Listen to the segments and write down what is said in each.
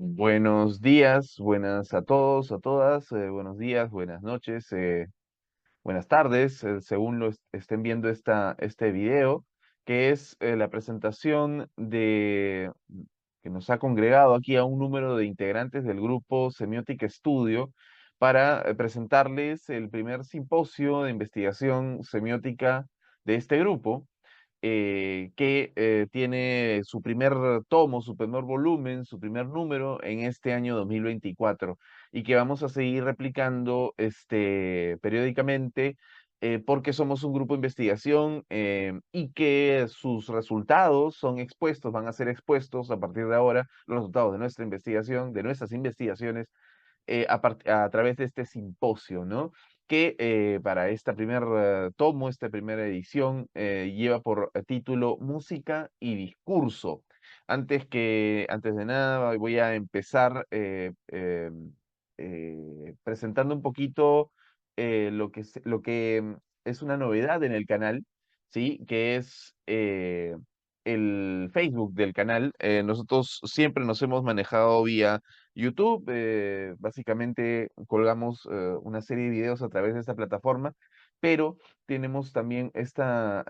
Buenos días, buenas a todos, a todas, buenos días, buenas noches, buenas tardes, según estén viendo este video, que es la presentación que nos ha congregado aquí a un número de integrantes del grupo Semiotic Studio para presentarles el primer simposio de investigación semiótica de este grupo que tiene su primer tomo, su primer volumen, su primer número en este año 2024 y que vamos a seguir replicando periódicamente porque somos un grupo de investigación y que sus resultados son expuestos, van a ser expuestos a partir de ahora, los resultados de nuestra investigación, de nuestras investigaciones a través de este simposio, ¿no? Que para esta primer tomo, esta primera edición, lleva por título Música y Discurso. Antes de nada, voy a empezar presentando un poquito lo que es una novedad en el canal, ¿sí? Que es el Facebook del canal. Nosotros siempre nos hemos manejado vía YouTube. Básicamente colgamos una serie de videos a través de esta plataforma, pero tenemos también esta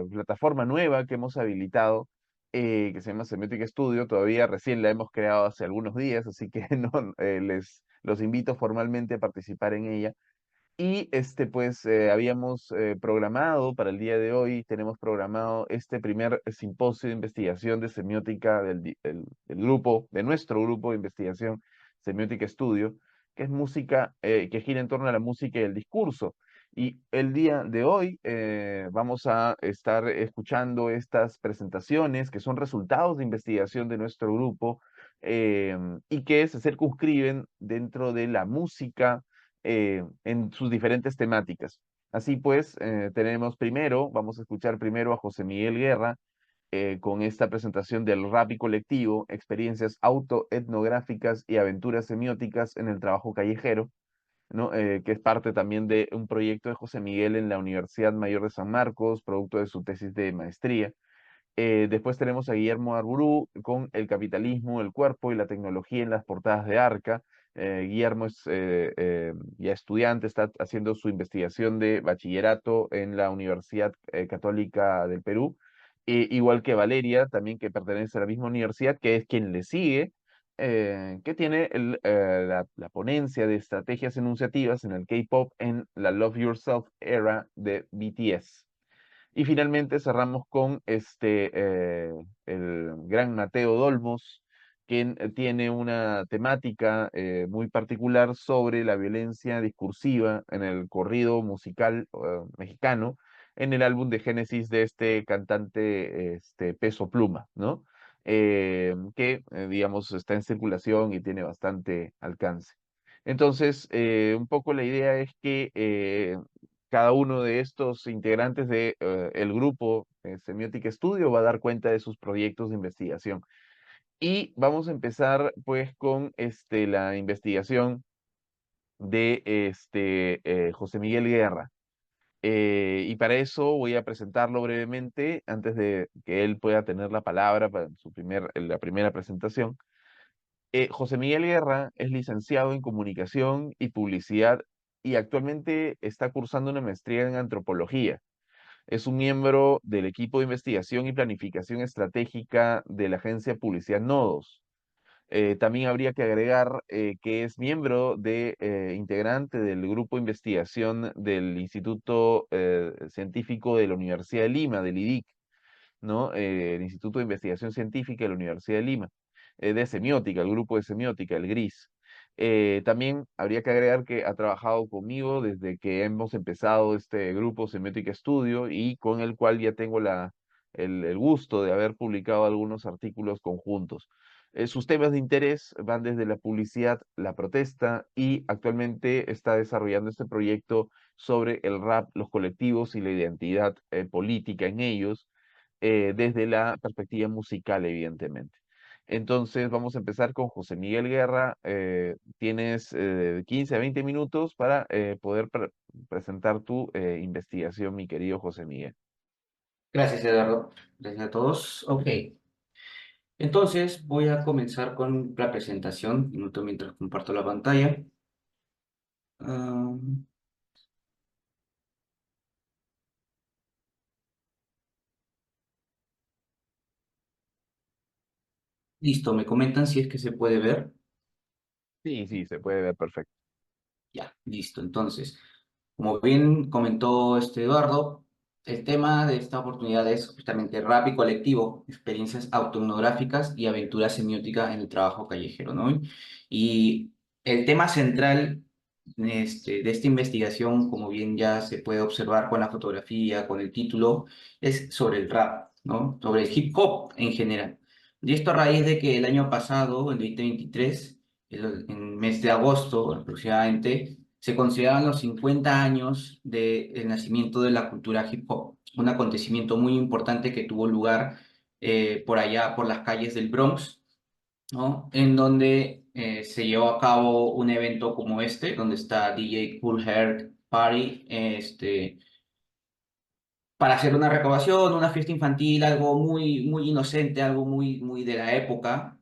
plataforma nueva que hemos habilitado, que se llama Semiotic Studio. Todavía recién la hemos creado hace algunos días, así que no, los invito formalmente a participar en ella. Y pues habíamos programado para el día de hoy, tenemos programado este primer simposio de investigación de semiótica del grupo, de nuestro grupo de investigación Semiótica Estudio, que es música, que gira en torno a la música y el discurso. Y el día de hoy vamos a estar escuchando estas presentaciones que son resultados de investigación de nuestro grupo eh, y que se circunscriben dentro de la música en sus diferentes temáticas. Así pues, vamos a escuchar primero a José Miguel Guerra con esta presentación del rap y colectivo, experiencias autoetnográficas y aventuras semióticas en el trabajo callejero, ¿no? Que es parte también de un proyecto de José Miguel en la Universidad Mayor de San Marcos, producto de su tesis de maestría. Después tenemos a Guillermo Arburú con El capitalismo, el cuerpo y la tecnología en las portadas de Arca. Guillermo es ya estudiante, está haciendo su investigación de bachillerato en la Universidad Católica del Perú, igual que Valeria, también que pertenece a la misma universidad, que es quien le sigue, que tiene la ponencia de estrategias enunciativas en el K-pop en la Love Yourself era de BTS. Y finalmente cerramos con el gran Mateo Dolmos, quien tiene una temática muy particular sobre la violencia discursiva en el corrido musical mexicano, en el álbum de Génesis de este cantante Peso Pluma, ¿no? Digamos, está en circulación y tiene bastante alcance. Entonces, un poco la idea es que cada uno de estos integrantes de el grupo Semiotic Studio va a dar cuenta de sus proyectos de investigación. Y vamos a empezar pues con la investigación de José Miguel Guerra. Y para eso voy a presentarlo brevemente antes de que él pueda tener la palabra para la primera presentación. José Miguel Guerra es licenciado en Comunicación y Publicidad y actualmente está cursando una maestría en Antropología. Es un miembro del equipo de investigación y planificación estratégica de la agencia Publicidad Nodos. También habría que agregar que es miembro integrante del grupo de investigación del Instituto Científico de la Universidad de Lima, del IDIC, ¿no? El Instituto de Investigación Científica de la Universidad de Lima, de semiótica, el grupo de semiótica, el GRIS. También habría que agregar que ha trabajado conmigo desde que hemos empezado este grupo Semiótica Estudio y con el cual ya tengo el gusto de haber publicado algunos artículos conjuntos. Sus temas de interés van desde la publicidad, la protesta y actualmente está desarrollando este proyecto sobre el rap, los colectivos y la identidad política en ellos desde la perspectiva musical, evidentemente. Entonces, vamos a empezar con José Miguel Guerra. Tienes 15 a 20 minutos para poder presentar tu investigación, mi querido José Miguel. Gracias, Eduardo. Gracias a todos. Ok. Entonces voy a comenzar con la presentación, un minuto mientras comparto la pantalla. Ah, listo, me comentan si es que se puede ver. Sí, sí, se puede ver perfecto. Ya, listo. Entonces, como bien comentó este Eduardo, el tema de esta oportunidad es justamente rap y colectivo, experiencias autoetnográficas y aventura semiótica en el trabajo callejero, ¿no? Y el tema central de esta investigación, como bien ya se puede observar con la fotografía, con el título, es sobre el rap, ¿no? Sobre el hip hop en general. Y esto a raíz de que el año pasado, en 2023, en el mes de agosto aproximadamente, se consideraban los 50 años del nacimiento de la cultura hip hop, un acontecimiento muy importante que tuvo lugar por allá, por las calles del Bronx, ¿no? En donde se llevó a cabo un evento como este, donde está DJ Cool Herc Party, para hacer una recaudación, una fiesta infantil, algo muy, muy inocente, algo muy, muy de la época,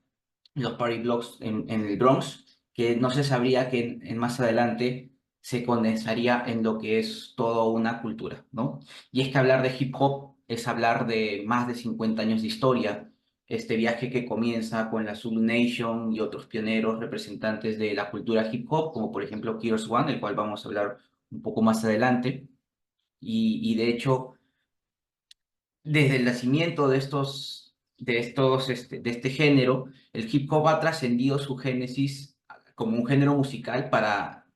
los party blocks en el Bronx, que no se sabría que en más adelante se condensaría en lo que es toda una cultura, ¿no? Y es que hablar de hip hop es hablar de más de 50 años de historia, este viaje que comienza con la Zulu Nation y otros pioneros representantes de la cultura hip hop, como por ejemplo Killers One, el cual vamos a hablar un poco más adelante, y de hecho desde el nacimiento de este género, el hip hop ha trascendido su génesis como un género musical para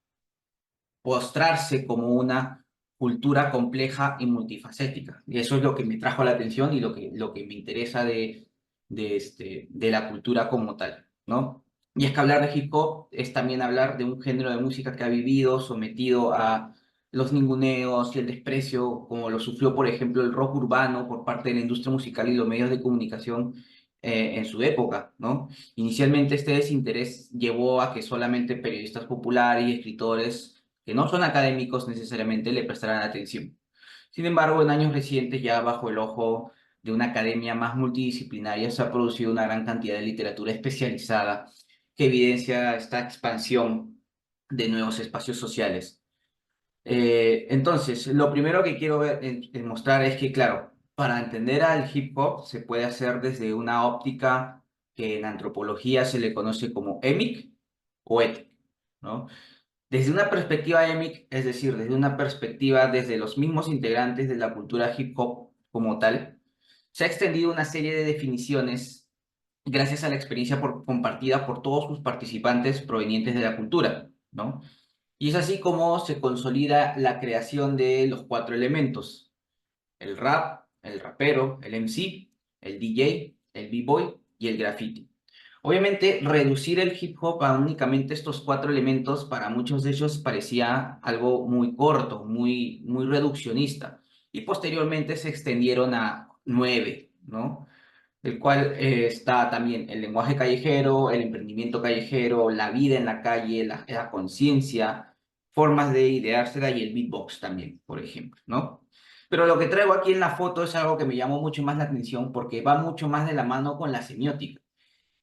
postrarse como una cultura compleja y multifacética. Y eso es lo que me trajo la atención y lo que me interesa de la cultura como tal, ¿no? Y es que hablar de hip hop es también hablar de un género de música que ha vivido sometido a los ninguneos y el desprecio, como lo sufrió, por ejemplo, el rock urbano por parte de la industria musical y los medios de comunicación en su época, ¿no? Inicialmente este desinterés llevó a que solamente periodistas populares y escritores que no son académicos necesariamente le prestarán atención. Sin embargo, en años recientes, ya bajo el ojo de una academia más multidisciplinaria, se ha producido una gran cantidad de literatura especializada que evidencia esta expansión de nuevos espacios sociales. Entonces, lo primero que quiero mostrar es que, claro, para entender al hip hop se puede hacer desde una óptica que en antropología se le conoce como emic o etic, ¿no? Desde una perspectiva emic, es decir, desde una perspectiva desde los mismos integrantes de la cultura hip hop como tal, se ha extendido una serie de definiciones gracias a la experiencia compartida por todos sus participantes provenientes de la cultura, ¿no? Y es así como se consolida la creación de los cuatro elementos: el rap, el rapero, el MC, el DJ, el b-boy y el graffiti. Obviamente, reducir el hip hop a únicamente estos cuatro elementos para muchos de ellos parecía algo muy corto, muy, muy reduccionista. Y posteriormente se extendieron a nueve, ¿no? El cual está también el lenguaje callejero, el emprendimiento callejero, la vida en la calle, la conciencia, formas de ideársela y el beatbox también, por ejemplo, ¿no? Pero lo que traigo aquí en la foto es algo que me llamó mucho más la atención porque va mucho más de la mano con la semiótica.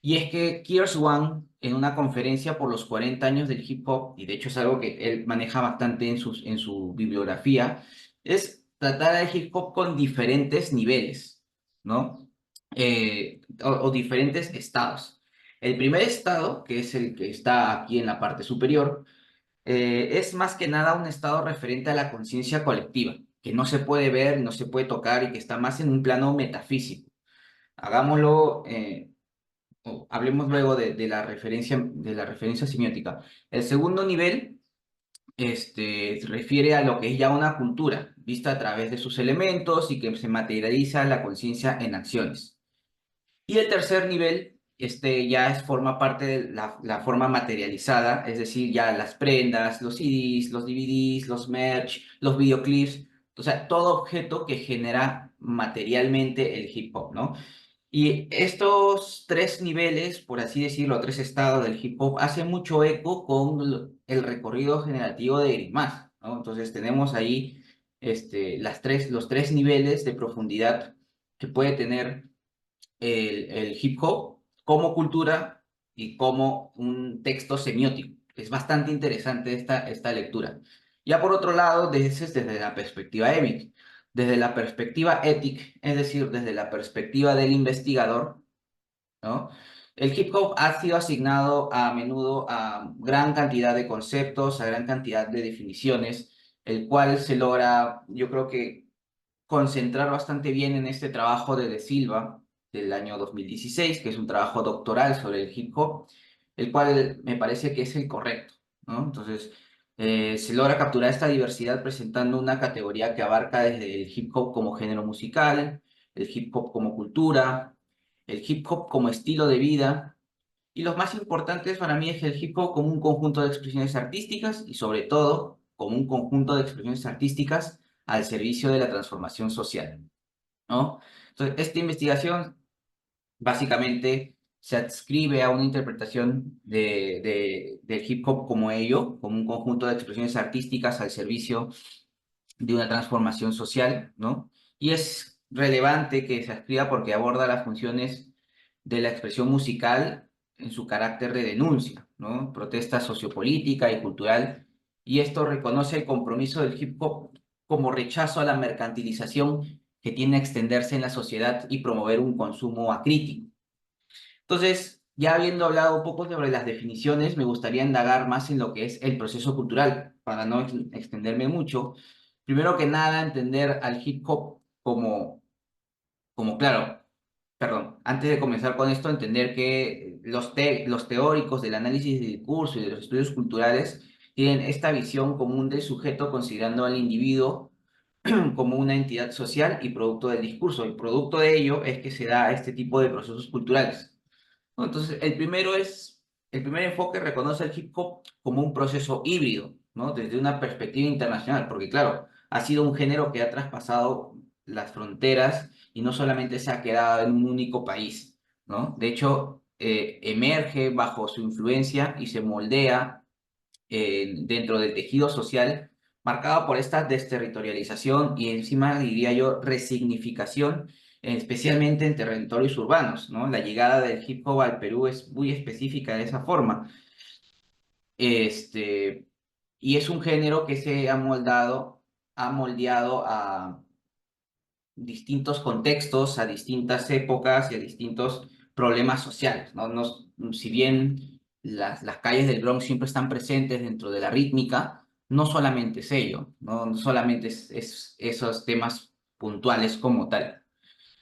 Y es que Kears One, en una conferencia por los 40 años del hip hop, y de hecho es algo que él maneja bastante en su bibliografía, es tratar al hip hop con diferentes niveles, ¿no? O diferentes estados. El primer estado, que es el que está aquí en la parte superior, es más que nada un estado referente a la conciencia colectiva, que no se puede ver, no se puede tocar y que está más en un plano metafísico. Hagámoslo, hablemos luego de la referencia semiótica. El segundo nivel se refiere a lo que es ya una cultura, vista a través de sus elementos y que se materializa la conciencia en acciones. Y el tercer nivel, ya forma parte de la forma materializada, es decir, ya las prendas, los CDs, los DVDs, los merch, los videoclips, o sea, todo objeto que genera materialmente el hip hop, ¿no? Y estos tres niveles, por así decirlo, tres estados del hip hop, hacen mucho eco con el recorrido generativo de Eric Mas, ¿no? Entonces tenemos ahí los tres niveles de profundidad que puede tener el hip hop como cultura y como un texto semiótico. Es bastante interesante esta lectura. Ya por otro lado, desde la perspectiva émica, desde la perspectiva ética, es decir, desde la perspectiva del investigador, ¿no? El hip hop ha sido asignado a menudo a gran cantidad de conceptos, a gran cantidad de definiciones, el cual se logra, yo creo que concentrar bastante bien en este trabajo de Silva del año 2016, que es un trabajo doctoral sobre el hip hop, el cual me parece que es el correcto, ¿no? Entonces, se logra capturar esta diversidad presentando una categoría que abarca desde el hip hop como género musical, el hip hop como cultura, el hip hop como estilo de vida, y los más importantes para mí es el hip hop como un conjunto de expresiones artísticas y sobre todo como un conjunto de expresiones artísticas al servicio de la transformación social, ¿no? Entonces, esta investigación básicamente se adscribe a una interpretación del hip hop como ello, como un conjunto de expresiones artísticas al servicio de una transformación social, ¿no? Y es relevante que se escriba porque aborda las funciones de la expresión musical en su carácter de denuncia, ¿no? Protesta sociopolítica y cultural, y esto reconoce el compromiso del hip hop como rechazo a la mercantilización que tiene a extenderse en la sociedad y promover un consumo acrítico. Entonces, ya habiendo hablado un poco sobre las definiciones, me gustaría indagar más en lo que es el proceso cultural, para no extenderme mucho. Primero que nada, entender al hip hop como claro, perdón, antes de comenzar con esto, entender que los teóricos del análisis del discurso y de los estudios culturales tienen esta visión común del sujeto considerando al individuo como una entidad social y producto del discurso. El producto de ello es que se da este tipo de procesos culturales. ¿No? Entonces, el primer enfoque reconoce el hip hop como un proceso híbrido, ¿no? Desde una perspectiva internacional, porque claro, ha sido un género que ha traspasado las fronteras y no solamente se ha quedado en un único país, ¿no? De hecho, emerge bajo su influencia y se moldea dentro del tejido social marcado por esta desterritorialización y encima, diría yo, resignificación, especialmente en territorios urbanos, ¿no? La llegada del hip hop al Perú es muy específica de esa forma. Este, y es un género que se ha moldeado a distintos contextos, a distintas épocas y a distintos problemas sociales, ¿no? Si bien las calles del Bronx siempre están presentes dentro de la rítmica, no solamente es ello, no, no solamente es esos temas puntuales como tal.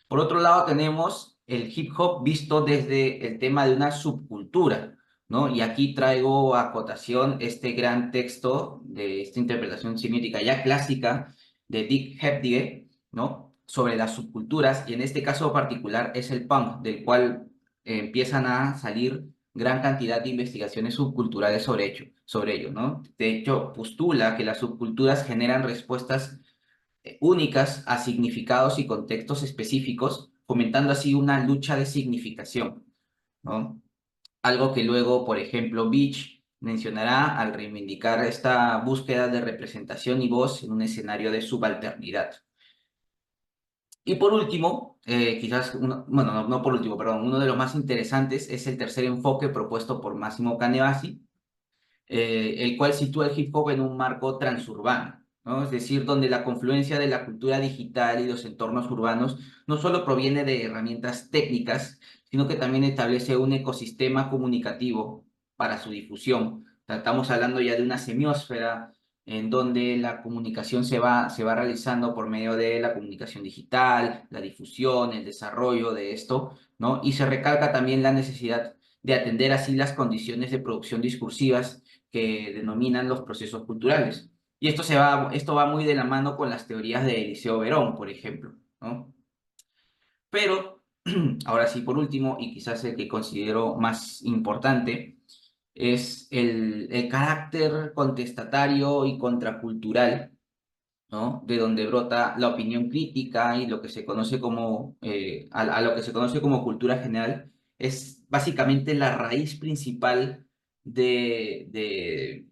Por otro lado, tenemos el hip hop visto desde el tema de una subcultura, ¿no? Y aquí traigo a acotación este gran texto de esta interpretación semiótica ya clásica de Dick Hepdige, ¿no? Sobre las subculturas, y en este caso particular es el punk, del cual empiezan a salir gran cantidad de investigaciones subculturales sobre ello, ¿no? De hecho, postula que las subculturas generan respuestas únicas a significados y contextos específicos, fomentando así una lucha de significación, ¿no? Algo que luego, por ejemplo, Beach mencionará al reivindicar esta búsqueda de representación y voz en un escenario de subalternidad. Y por último, quizás, bueno, no por último, perdón, uno de los más interesantes es el tercer enfoque propuesto por Massimo Canevasi, el cual sitúa el hip hop en un marco transurbano, ¿no? Es decir, donde la confluencia de la cultura digital y los entornos urbanos no solo proviene de herramientas técnicas, sino que también establece un ecosistema comunicativo para su difusión. O sea, estamos hablando ya de una semiósfera en donde la comunicación se va realizando por medio de la comunicación digital, la difusión, el desarrollo de esto, ¿no? Y se recalca también la necesidad de atender así las condiciones de producción discursivas que denominan los procesos culturales. Y esto va muy de la mano con las teorías de Eliseo Verón, por ejemplo, ¿no? Pero, ahora sí, por último, y quizás el que considero más importante, es el carácter contestatario y contracultural, ¿no? De donde brota la opinión crítica y lo que se conoce como, a lo que se conoce como cultura general, es básicamente la raíz principal de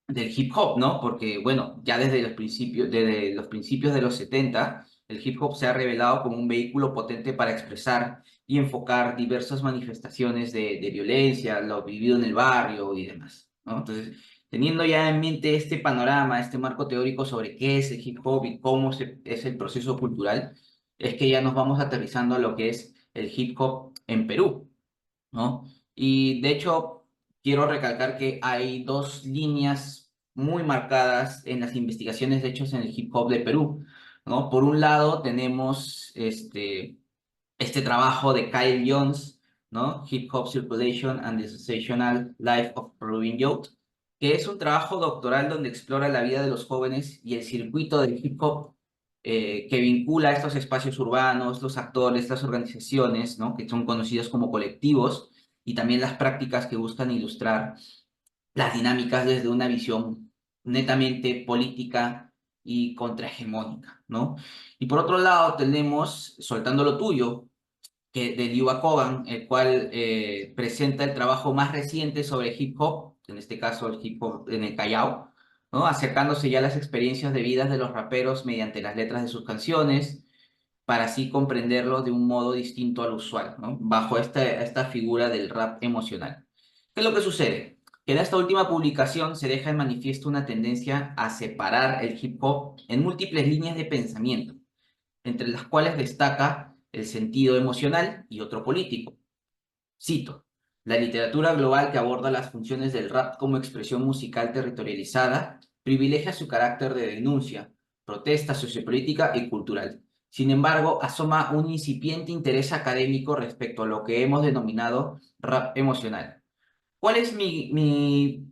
del hip hop, ¿no? Porque, bueno, ya desde los principios de los 70, el hip hop se ha revelado como un vehículo potente para expresar y enfocar diversas manifestaciones de violencia, lo vivido en el barrio y demás, ¿no? Entonces, teniendo ya en mente este panorama, este marco teórico sobre qué es el hip hop y cómo es el proceso cultural, es que ya nos vamos aterrizando a lo que es el hip hop en Perú, ¿no? Y de hecho, quiero recalcar que hay dos líneas muy marcadas en las investigaciones hechas en el hip hop de Perú, ¿no? Por un lado, tenemos este trabajo de Kyle Jones, ¿no? Hip Hop Circulation and the Sensational Life of Peruvian Youth, que es un trabajo doctoral donde explora la vida de los jóvenes y el circuito del hip hop que vincula estos espacios urbanos, los actores, las organizaciones, ¿no? Que son conocidos como colectivos, y también las prácticas que buscan ilustrar las dinámicas desde una visión netamente política y contrahegemónica, ¿no? Y por otro lado tenemos Soltando lo Tuyo, de Liuba Kogan, el cual presenta el trabajo más reciente sobre hip hop, en este caso el hip hop en el Callao, ¿no? Acercándose ya a las experiencias de vidas de los raperos mediante las letras de sus canciones, para así comprenderlo de un modo distinto al usual, ¿no? Bajo esta figura del rap emocional. ¿Qué es lo que sucede? Que en esta última publicación se deja en manifiesto una tendencia a separar el hip hop en múltiples líneas de pensamiento, entre las cuales destaca el sentido emocional y otro político. Cito: la literatura global que aborda las funciones del rap como expresión musical territorializada privilegia su carácter de denuncia, protesta sociopolítica y cultural. Sin embargo, asoma un incipiente interés académico respecto a lo que hemos denominado rap emocional. ¿Cuál es mi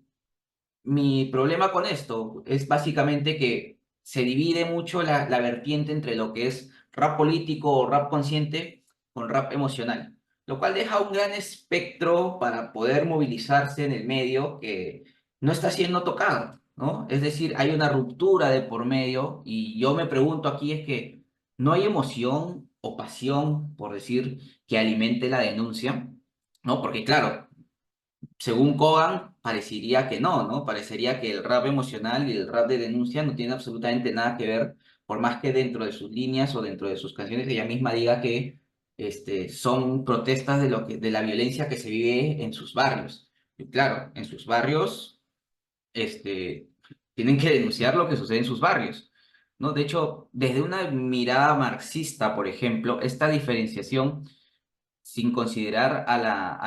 problema con esto? Es básicamente que se divide mucho la vertiente entre lo que es rap político o rap consciente con rap emocional, lo cual deja un gran espectro para poder movilizarse en el medio que no está siendo tocado, ¿no? Es decir, hay una ruptura de por medio, y yo me pregunto aquí es que no hay emoción o pasión, por decir, que alimente la denuncia, ¿no? Porque claro, según Kogan, parecería que no, ¿no? Parecería que el rap emocional y el rap de denuncia no tienen absolutamente nada que ver, por más que dentro de sus líneas o dentro de sus canciones ella misma diga que son protestas de la violencia que se vive en sus barrios. Y claro, en sus barrios este, tienen que denunciar lo que sucede en sus barrios, ¿no? De hecho, desde una mirada marxista, por ejemplo, esta diferenciación, sin considerar a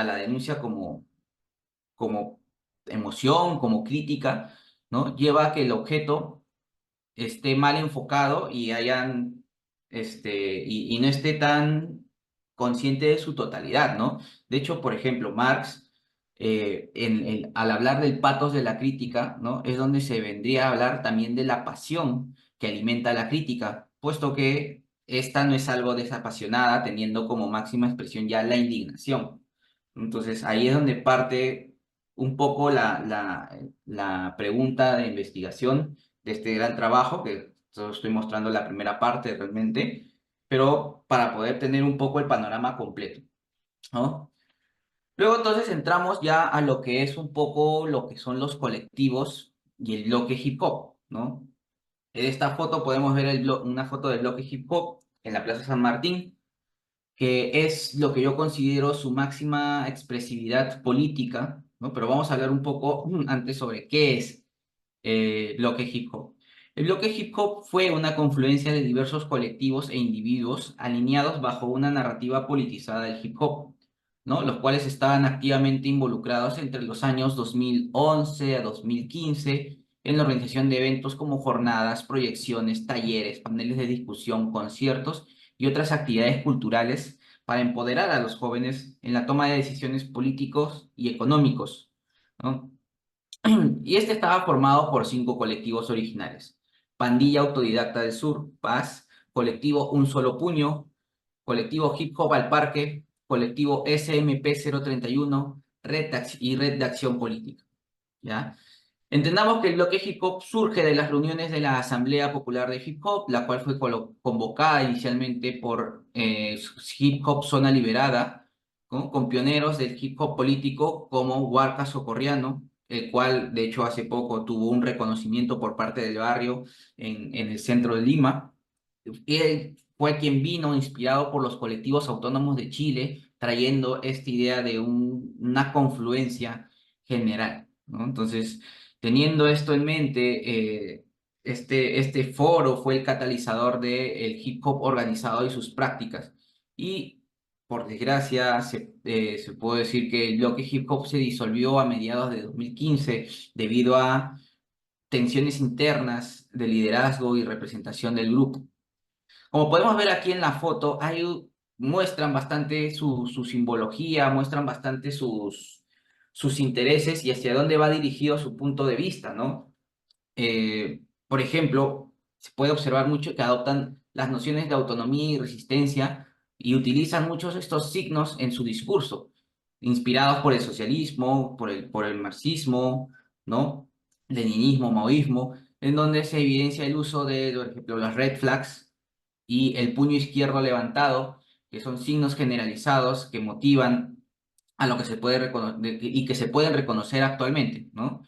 la denuncia como emoción, como crítica, ¿no? Lleva a que el objeto esté mal enfocado y y no esté tan consciente de su totalidad, ¿no? De hecho, por ejemplo, Marx, al hablar del patos de la crítica, ¿no? Es donde se vendría a hablar también de la pasión que alimenta la crítica, puesto que esta no es algo desapasionada, teniendo como máxima expresión ya la indignación. Entonces, ahí es donde parte un poco la pregunta de investigación de este gran trabajo, que solo estoy mostrando la primera parte realmente, pero para poder tener un poco el panorama completo, ¿no? Luego entonces entramos ya a lo que es un poco lo que son los colectivos y el bloque hip hop, ¿no? En esta foto podemos ver una foto del bloque hip hop en la Plaza San Martín, que es lo que yo considero su máxima expresividad política, ¿no? Pero vamos a hablar un poco antes sobre qué es bloque hip hop. El bloque hip hop fue una confluencia de diversos colectivos e individuos alineados bajo una narrativa politizada del hip hop, ¿no? Los cuales estaban activamente involucrados entre los años 2011 a 2015 en la organización de eventos como jornadas, proyecciones, talleres, paneles de discusión, conciertos y otras actividades culturales para empoderar a los jóvenes en la toma de decisiones políticos y económicos, ¿no? Y este estaba formado por 5 colectivos originales: Pandilla Autodidacta del Sur, Paz, Colectivo Un Solo Puño, Colectivo Hip Hop al Parque, Colectivo SMP 031, Red de Acción Política, ¿ya? Entendamos que el bloque hip hop surge de las reuniones de la Asamblea Popular de Hip Hop, la cual fue convocada inicialmente por Hip Hop Zona Liberada, ¿no? Con pioneros del hip hop político como Huarca Socorriano, el cual de hecho hace poco tuvo un reconocimiento por parte del barrio en el centro de Lima. Y fue quien vino inspirado por los colectivos autónomos de Chile, trayendo esta idea de una confluencia general, ¿no? Entonces, teniendo esto en mente, este foro fue el catalizador del hip hop organizado y sus prácticas. Y por desgracia, se puede decir que el bloque hip hop se disolvió a mediados de 2015 debido a tensiones internas de liderazgo y representación del grupo. Como podemos ver aquí en la foto, muestran bastante su simbología, muestran bastante sus intereses y hacia dónde va dirigido su punto de vista, ¿no? Por ejemplo, se puede observar mucho que adoptan las nociones de autonomía y resistencia y utilizan muchos de estos signos en su discurso, inspirados por el socialismo, por el marxismo, ¿no? Leninismo, maoísmo, en donde se evidencia el uso de, por ejemplo, las red flags y el puño izquierdo levantado, que son signos generalizados que motivan a lo que se puede reconocer y que se pueden reconocer actualmente, ¿no?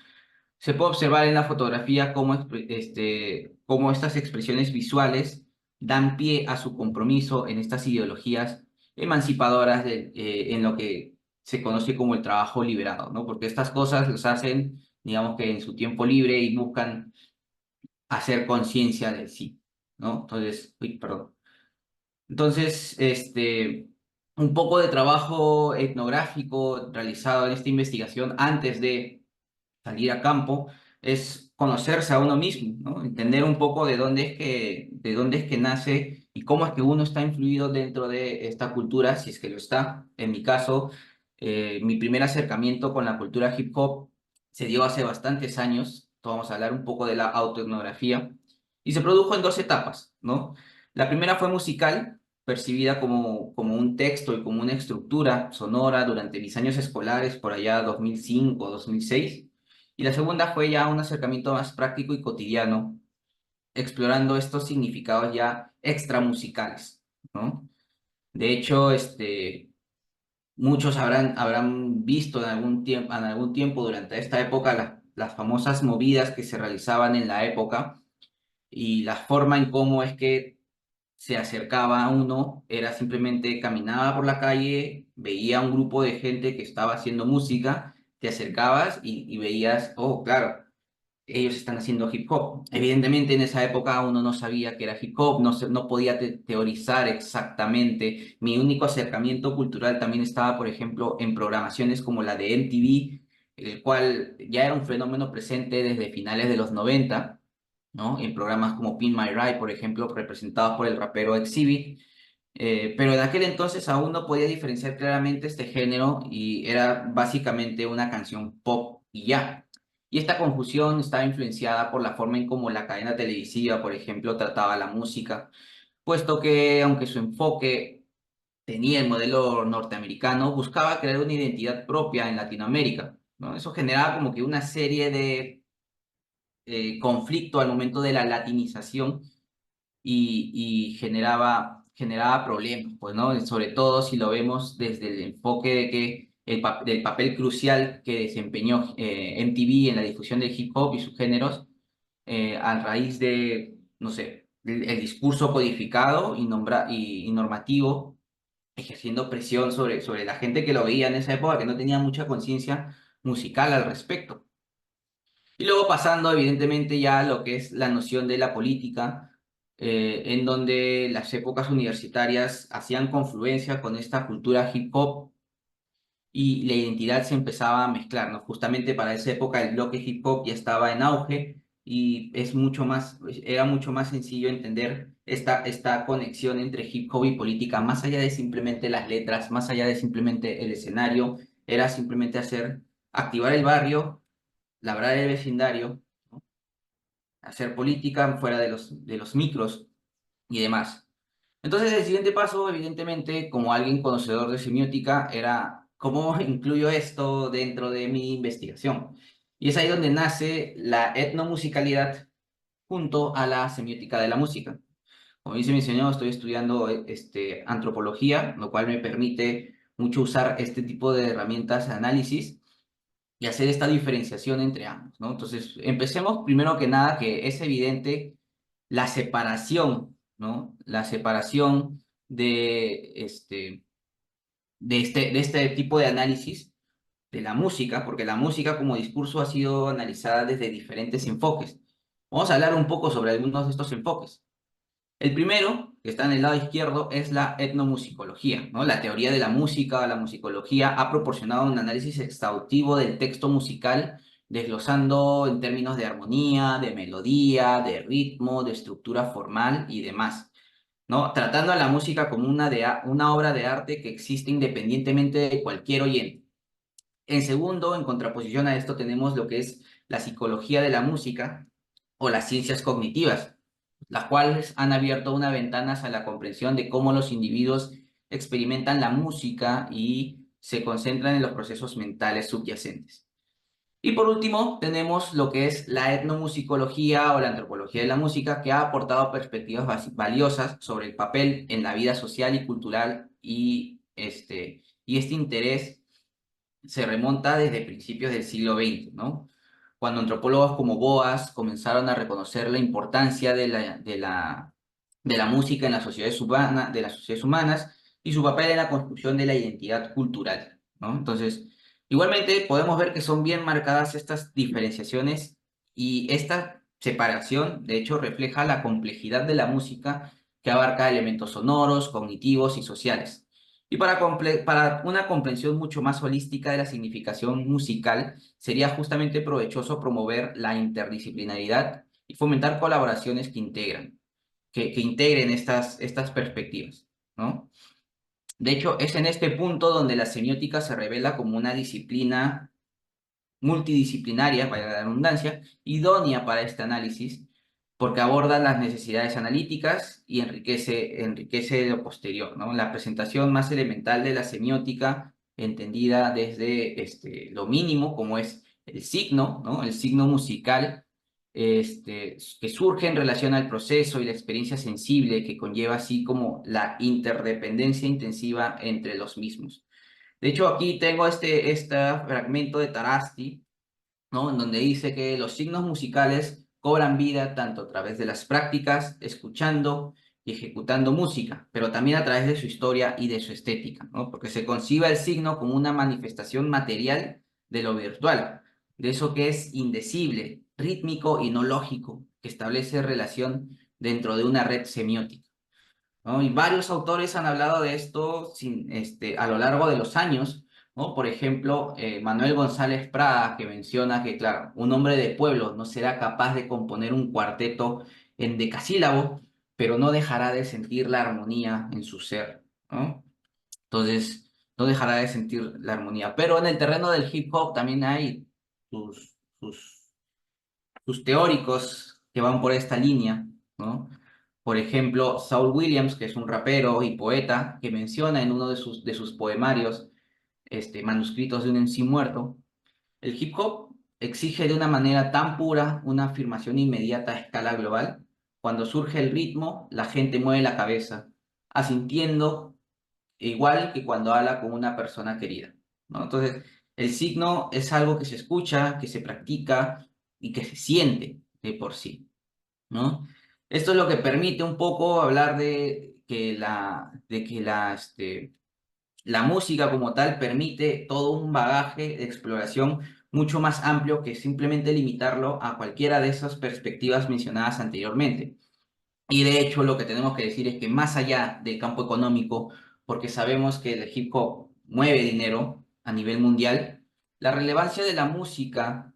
Se puede observar en la fotografía cómo estas expresiones visuales dan pie a su compromiso en estas ideologías emancipadoras en lo que se conoce como el trabajo liberado, ¿no? Porque estas cosas los hacen, digamos que en su tiempo libre y buscan hacer conciencia de sí, ¿no? Entonces, uy, perdón. Entonces, un poco de trabajo etnográfico realizado en esta investigación antes de salir a campo es conocerse a uno mismo, ¿no? Entender un poco de dónde es que nace y cómo es que uno está influido dentro de esta cultura, si es que lo está. En mi caso, mi primer acercamiento con la cultura hip hop se dio hace bastantes años. Vamos a hablar un poco de la autoetnografía y se produjo en dos etapas, ¿no? La primera fue musical, percibida como un texto y como una estructura sonora durante mis años escolares, por allá 2005, 2006. Y la segunda fue ya un acercamiento más práctico y cotidiano, explorando estos significados ya extramusicales, ¿no? De hecho, muchos habrán visto en algún tiempo durante esta época las famosas movidas que se realizaban en la época y la forma en cómo es que se acercaba a uno era simplemente caminaba por la calle, veía un grupo de gente que estaba haciendo música, te acercabas y veías, oh, claro, ellos están haciendo hip hop. Evidentemente en esa época uno no sabía que era hip hop, no podía teorizar exactamente. Mi único acercamiento cultural también estaba, por ejemplo, en programaciones como la de MTV, el cual ya era un fenómeno presente desde finales de los 90, ¿no? En programas como Pin My Ride, por ejemplo, representados por el rapero Exhibit. Pero en aquel entonces aún no podía diferenciar claramente este género y era básicamente una canción pop y ya. Y esta confusión estaba influenciada por la forma en cómo la cadena televisiva, por ejemplo, trataba la música, puesto que aunque su enfoque tenía el modelo norteamericano, buscaba crear una identidad propia en Latinoamérica, ¿no? Eso generaba como que una serie de conflicto al momento de la latinización y generaba problemas, pues, ¿no? Sobre todo si lo vemos desde el enfoque de que del papel crucial que desempeñó MTV en la difusión del hip hop y sus géneros, a raíz de, no sé, el discurso codificado y normativo, ejerciendo presión sobre la gente que lo veía en esa época, que no tenía mucha conciencia musical al respecto. Y luego pasando, evidentemente, ya a lo que es la noción de la política, en donde las épocas universitarias hacían confluencia con esta cultura hip hop y la identidad se empezaba a mezclar, ¿no? Justamente para esa época el bloque hip hop ya estaba en auge y era mucho más sencillo entender esta conexión entre hip hop y política, más allá de simplemente las letras, más allá de simplemente el escenario, era simplemente activar el barrio, labrar el vecindario, ¿no? Hacer política fuera de los micros y demás. Entonces, el siguiente paso, evidentemente, como alguien conocedor de semiótica, era cómo incluyo esto dentro de mi investigación. Y es ahí donde nace la etnomusicalidad junto a la semiótica de la música. Como dice mi señor, estoy estudiando antropología, lo cual me permite mucho usar este tipo de herramientas de análisis y hacer esta diferenciación entre ambos, ¿no? Entonces, empecemos primero que nada que es evidente la separación ¿no? La separación de este tipo de análisis de la música, porque la música como discurso ha sido analizada desde diferentes enfoques. Vamos a hablar un poco sobre algunos de estos enfoques. El primero, que está en el lado izquierdo, es la etnomusicología, ¿no? La teoría de la música, la musicología, ha proporcionado un análisis exhaustivo del texto musical, desglosando en términos de armonía, de melodía, de ritmo, de estructura formal y demás, ¿no? Tratando a la música como una obra de arte que existe independientemente de cualquier oyente. En segundo, en contraposición a esto, tenemos lo que es la psicología de la música o las ciencias cognitivas, las cuales han abierto una ventana a la comprensión de cómo los individuos experimentan la música y se concentran en los procesos mentales subyacentes. Y por último, tenemos lo que es la etnomusicología o la antropología de la música, que ha aportado perspectivas valiosas sobre el papel en la vida social y cultural y este interés se remonta desde principios del siglo XX, ¿no? Cuando antropólogos como Boas comenzaron a reconocer la importancia de la música en las sociedades de las sociedades humanas y su papel en la construcción de la identidad cultural, ¿no? Entonces, igualmente podemos ver que son bien marcadas estas diferenciaciones y esta separación, de hecho, refleja la complejidad de la música que abarca elementos sonoros, cognitivos y sociales. Y para una comprensión mucho más holística de la significación musical, sería justamente provechoso promover la interdisciplinaridad y fomentar colaboraciones que integren estas perspectivas, ¿no? De hecho, es en este punto donde la semiótica se revela como una disciplina multidisciplinaria, para la redundancia, idónea para este análisis, porque aborda las necesidades analíticas y enriquece lo posterior, ¿no? La presentación más elemental de la semiótica, entendida desde lo mínimo, como es el signo, ¿no? El signo musical, que surge en relación al proceso y la experiencia sensible que conlleva, así como la interdependencia intensiva entre los mismos. De hecho, aquí tengo este fragmento de Tarasti, ¿no? En donde dice que los signos musicales cobran vida tanto a través de las prácticas, escuchando y ejecutando música, pero también a través de su historia y de su estética, ¿no? Porque se concibe el signo como una manifestación material de lo virtual, de eso que es indecible, rítmico y no lógico, que establece relación dentro de una red semiótica, ¿no? Y varios autores han hablado de esto a lo largo de los años, ¿no? Por ejemplo, Manuel González Prada, que menciona que, claro, un hombre de pueblo no será capaz de componer un cuarteto en decasílabo, pero no dejará de sentir la armonía en su ser, ¿no? Entonces, no dejará de sentir la armonía. Pero en el terreno del hip hop también hay sus, sus sus teóricos que van por esta línea, ¿no? Por ejemplo, Saul Williams, que es un rapero y poeta, que menciona en uno de sus poemarios, manuscritos de un en sí muerto, el hip hop exige de una manera tan pura una afirmación inmediata a escala global. Cuando surge el ritmo, la gente mueve la cabeza, asintiendo igual que cuando habla con una persona querida, ¿no? Entonces, el signo es algo que se escucha, que se practica y que se siente de por sí, ¿no? Esto es lo que permite un poco hablar de que la música como tal permite todo un bagaje de exploración mucho más amplio que simplemente limitarlo a cualquiera de esas perspectivas mencionadas anteriormente. Y de hecho lo que tenemos que decir es que más allá del campo económico, porque sabemos que el hip hop mueve dinero a nivel mundial, la relevancia de la música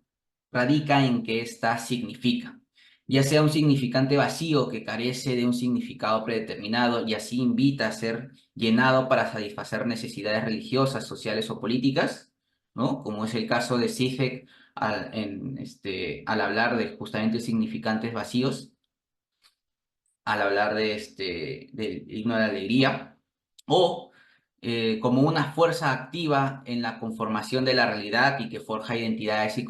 radica en que ésta significa, ya sea un significante vacío que carece de un significado predeterminado y así invita a ser llenado para satisfacer necesidades religiosas, sociales o políticas, ¿no? Como es el caso de Zizek al hablar de justamente significantes vacíos, al hablar del himno de la alegría, o como una fuerza activa en la conformación de la realidad y que forja identidades y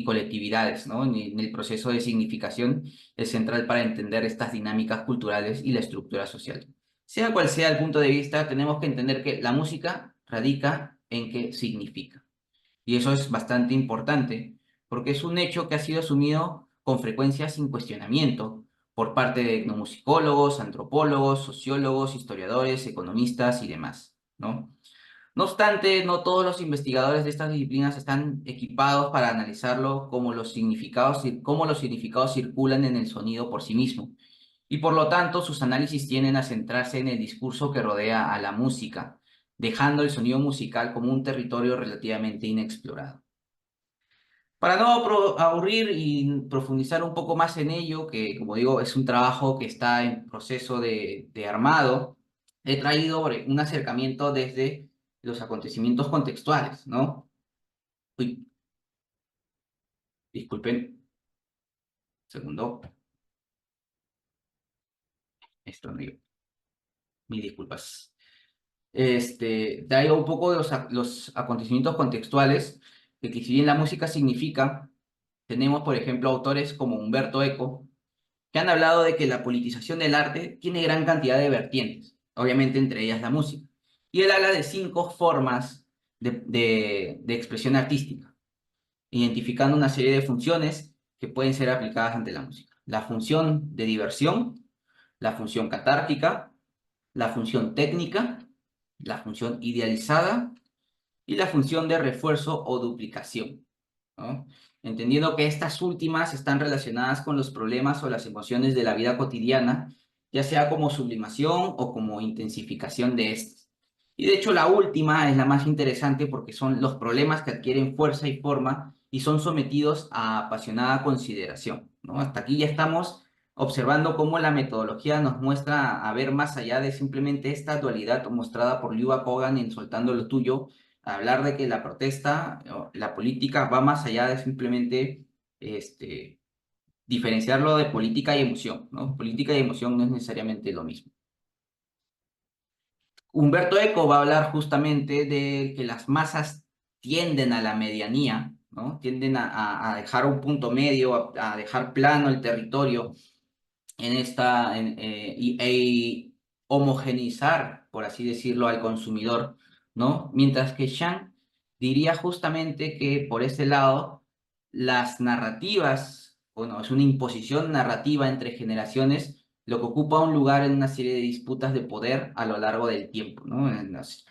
colectividades, ¿no? En el proceso de significación es central para entender estas dinámicas culturales y la estructura social. Sea cual sea el punto de vista, tenemos que entender que la música radica en qué significa. Y eso es bastante importante, porque es un hecho que ha sido asumido con frecuencia sin cuestionamiento, por parte de etnomusicólogos, antropólogos, sociólogos, historiadores, economistas y demás, ¿no? No obstante, no todos los investigadores de estas disciplinas están equipados para analizarlo como los significados circulan en el sonido por sí mismo, y por lo tanto sus análisis tienden a centrarse en el discurso que rodea a la música, dejando el sonido musical como un territorio relativamente inexplorado. Para no aburrir y profundizar un poco más en ello, que como digo es un trabajo que está en proceso de armado, he traído un acercamiento desde los acontecimientos contextuales, ¿no? Uy, disculpen, segundo, esto no iba. Mis disculpas. Traigo un poco de los acontecimientos contextuales, de que si bien la música significa, tenemos por ejemplo autores como Humberto Eco, que han hablado de que la politización del arte tiene gran cantidad de vertientes, obviamente entre ellas la música. Y él habla de 5 formas de expresión artística, identificando una serie de funciones que pueden ser aplicadas ante la música. La función de diversión, la función catártica, la función técnica, la función idealizada y la función de refuerzo o duplicación, ¿no? Entendiendo que estas últimas están relacionadas con los problemas o las emociones de la vida cotidiana, ya sea como sublimación o como intensificación de estas. Y de hecho la última es la más interesante porque son los problemas que adquieren fuerza y forma y son sometidos a apasionada consideración, ¿no? Hasta aquí ya estamos observando cómo la metodología nos muestra a ver más allá de simplemente esta dualidad mostrada por Liu Kogan en Soltando lo Tuyo, hablar de que la protesta, o la política va más allá de simplemente diferenciarlo de política y emoción, ¿no? Política y emoción no es necesariamente lo mismo. Humberto Eco va a hablar justamente de que las masas tienden a la medianía, ¿no? Tienden a dejar un punto medio, a dejar plano el territorio y homogeneizar, por así decirlo, al consumidor, ¿no? Mientras que Shang diría justamente que por ese lado las narrativas, bueno, es una imposición narrativa entre generaciones, lo que ocupa un lugar en una serie de disputas de poder a lo largo del tiempo, ¿no?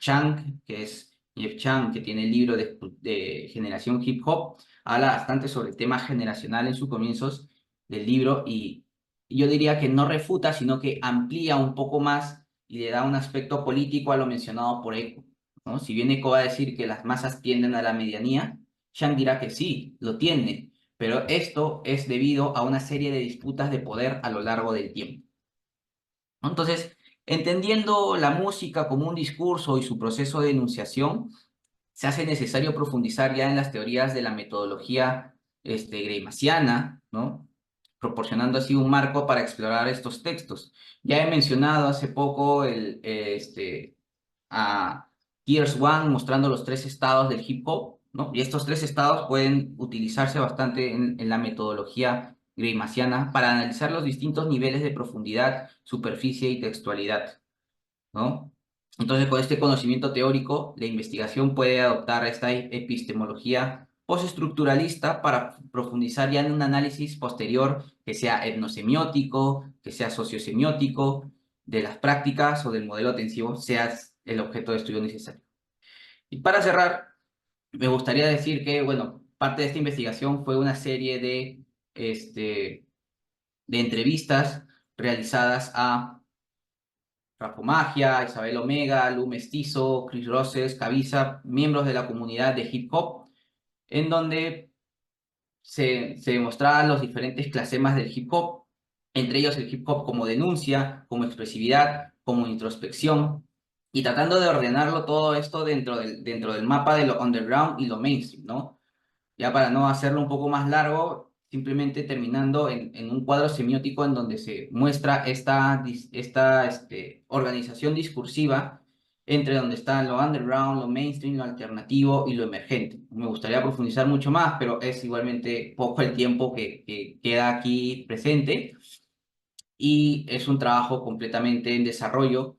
Chang, que es Jeff Chang, que tiene el libro de Generación Hip Hop, habla bastante sobre el tema generacional en sus comienzos del libro y yo diría que no refuta, sino que amplía un poco más y le da un aspecto político a lo mencionado por Eco, ¿no? Si bien Eco va a decir que las masas tienden a la medianía, Shang dirá que sí, lo tienden, pero esto es debido a una serie de disputas de poder a lo largo del tiempo, ¿no? Entonces, entendiendo la música como un discurso y su proceso de enunciación, se hace necesario profundizar ya en las teorías de la metodología greimaciana, ¿no? Proporcionando así un marco para explorar estos textos. Ya he mencionado hace poco a Gears One mostrando los 3 estados del hip hop, ¿no? Y estos 3 estados pueden utilizarse bastante en la metodología greimaciana para analizar los distintos niveles de profundidad, superficie y textualidad, ¿no? Entonces, con este conocimiento teórico, la investigación puede adoptar esta epistemología postestructuralista para profundizar ya en un análisis posterior que sea etnosemiótico, que sea sociosemiótico, de las prácticas o del modelo atensivo, sea el objeto de estudio necesario. Y para cerrar, me gustaría decir que, bueno, parte de esta investigación fue una serie de entrevistas realizadas a Rapomagia, Isabel Omega, Lu Mestizo, Chris Roses, Cavisa, miembros de la comunidad de hip hop, en donde se demostraban los diferentes clasemas del hip hop, entre ellos el hip hop como denuncia, como expresividad, como introspección, y tratando de ordenarlo todo esto dentro del mapa de lo underground y lo mainstream, ¿no? Ya para no hacerlo un poco más largo, simplemente terminando en un cuadro semiótico en donde se muestra esta organización discursiva entre donde está lo underground, lo mainstream, lo alternativo y lo emergente. Me gustaría profundizar mucho más, pero es igualmente poco el tiempo que queda aquí presente y es un trabajo completamente en desarrollo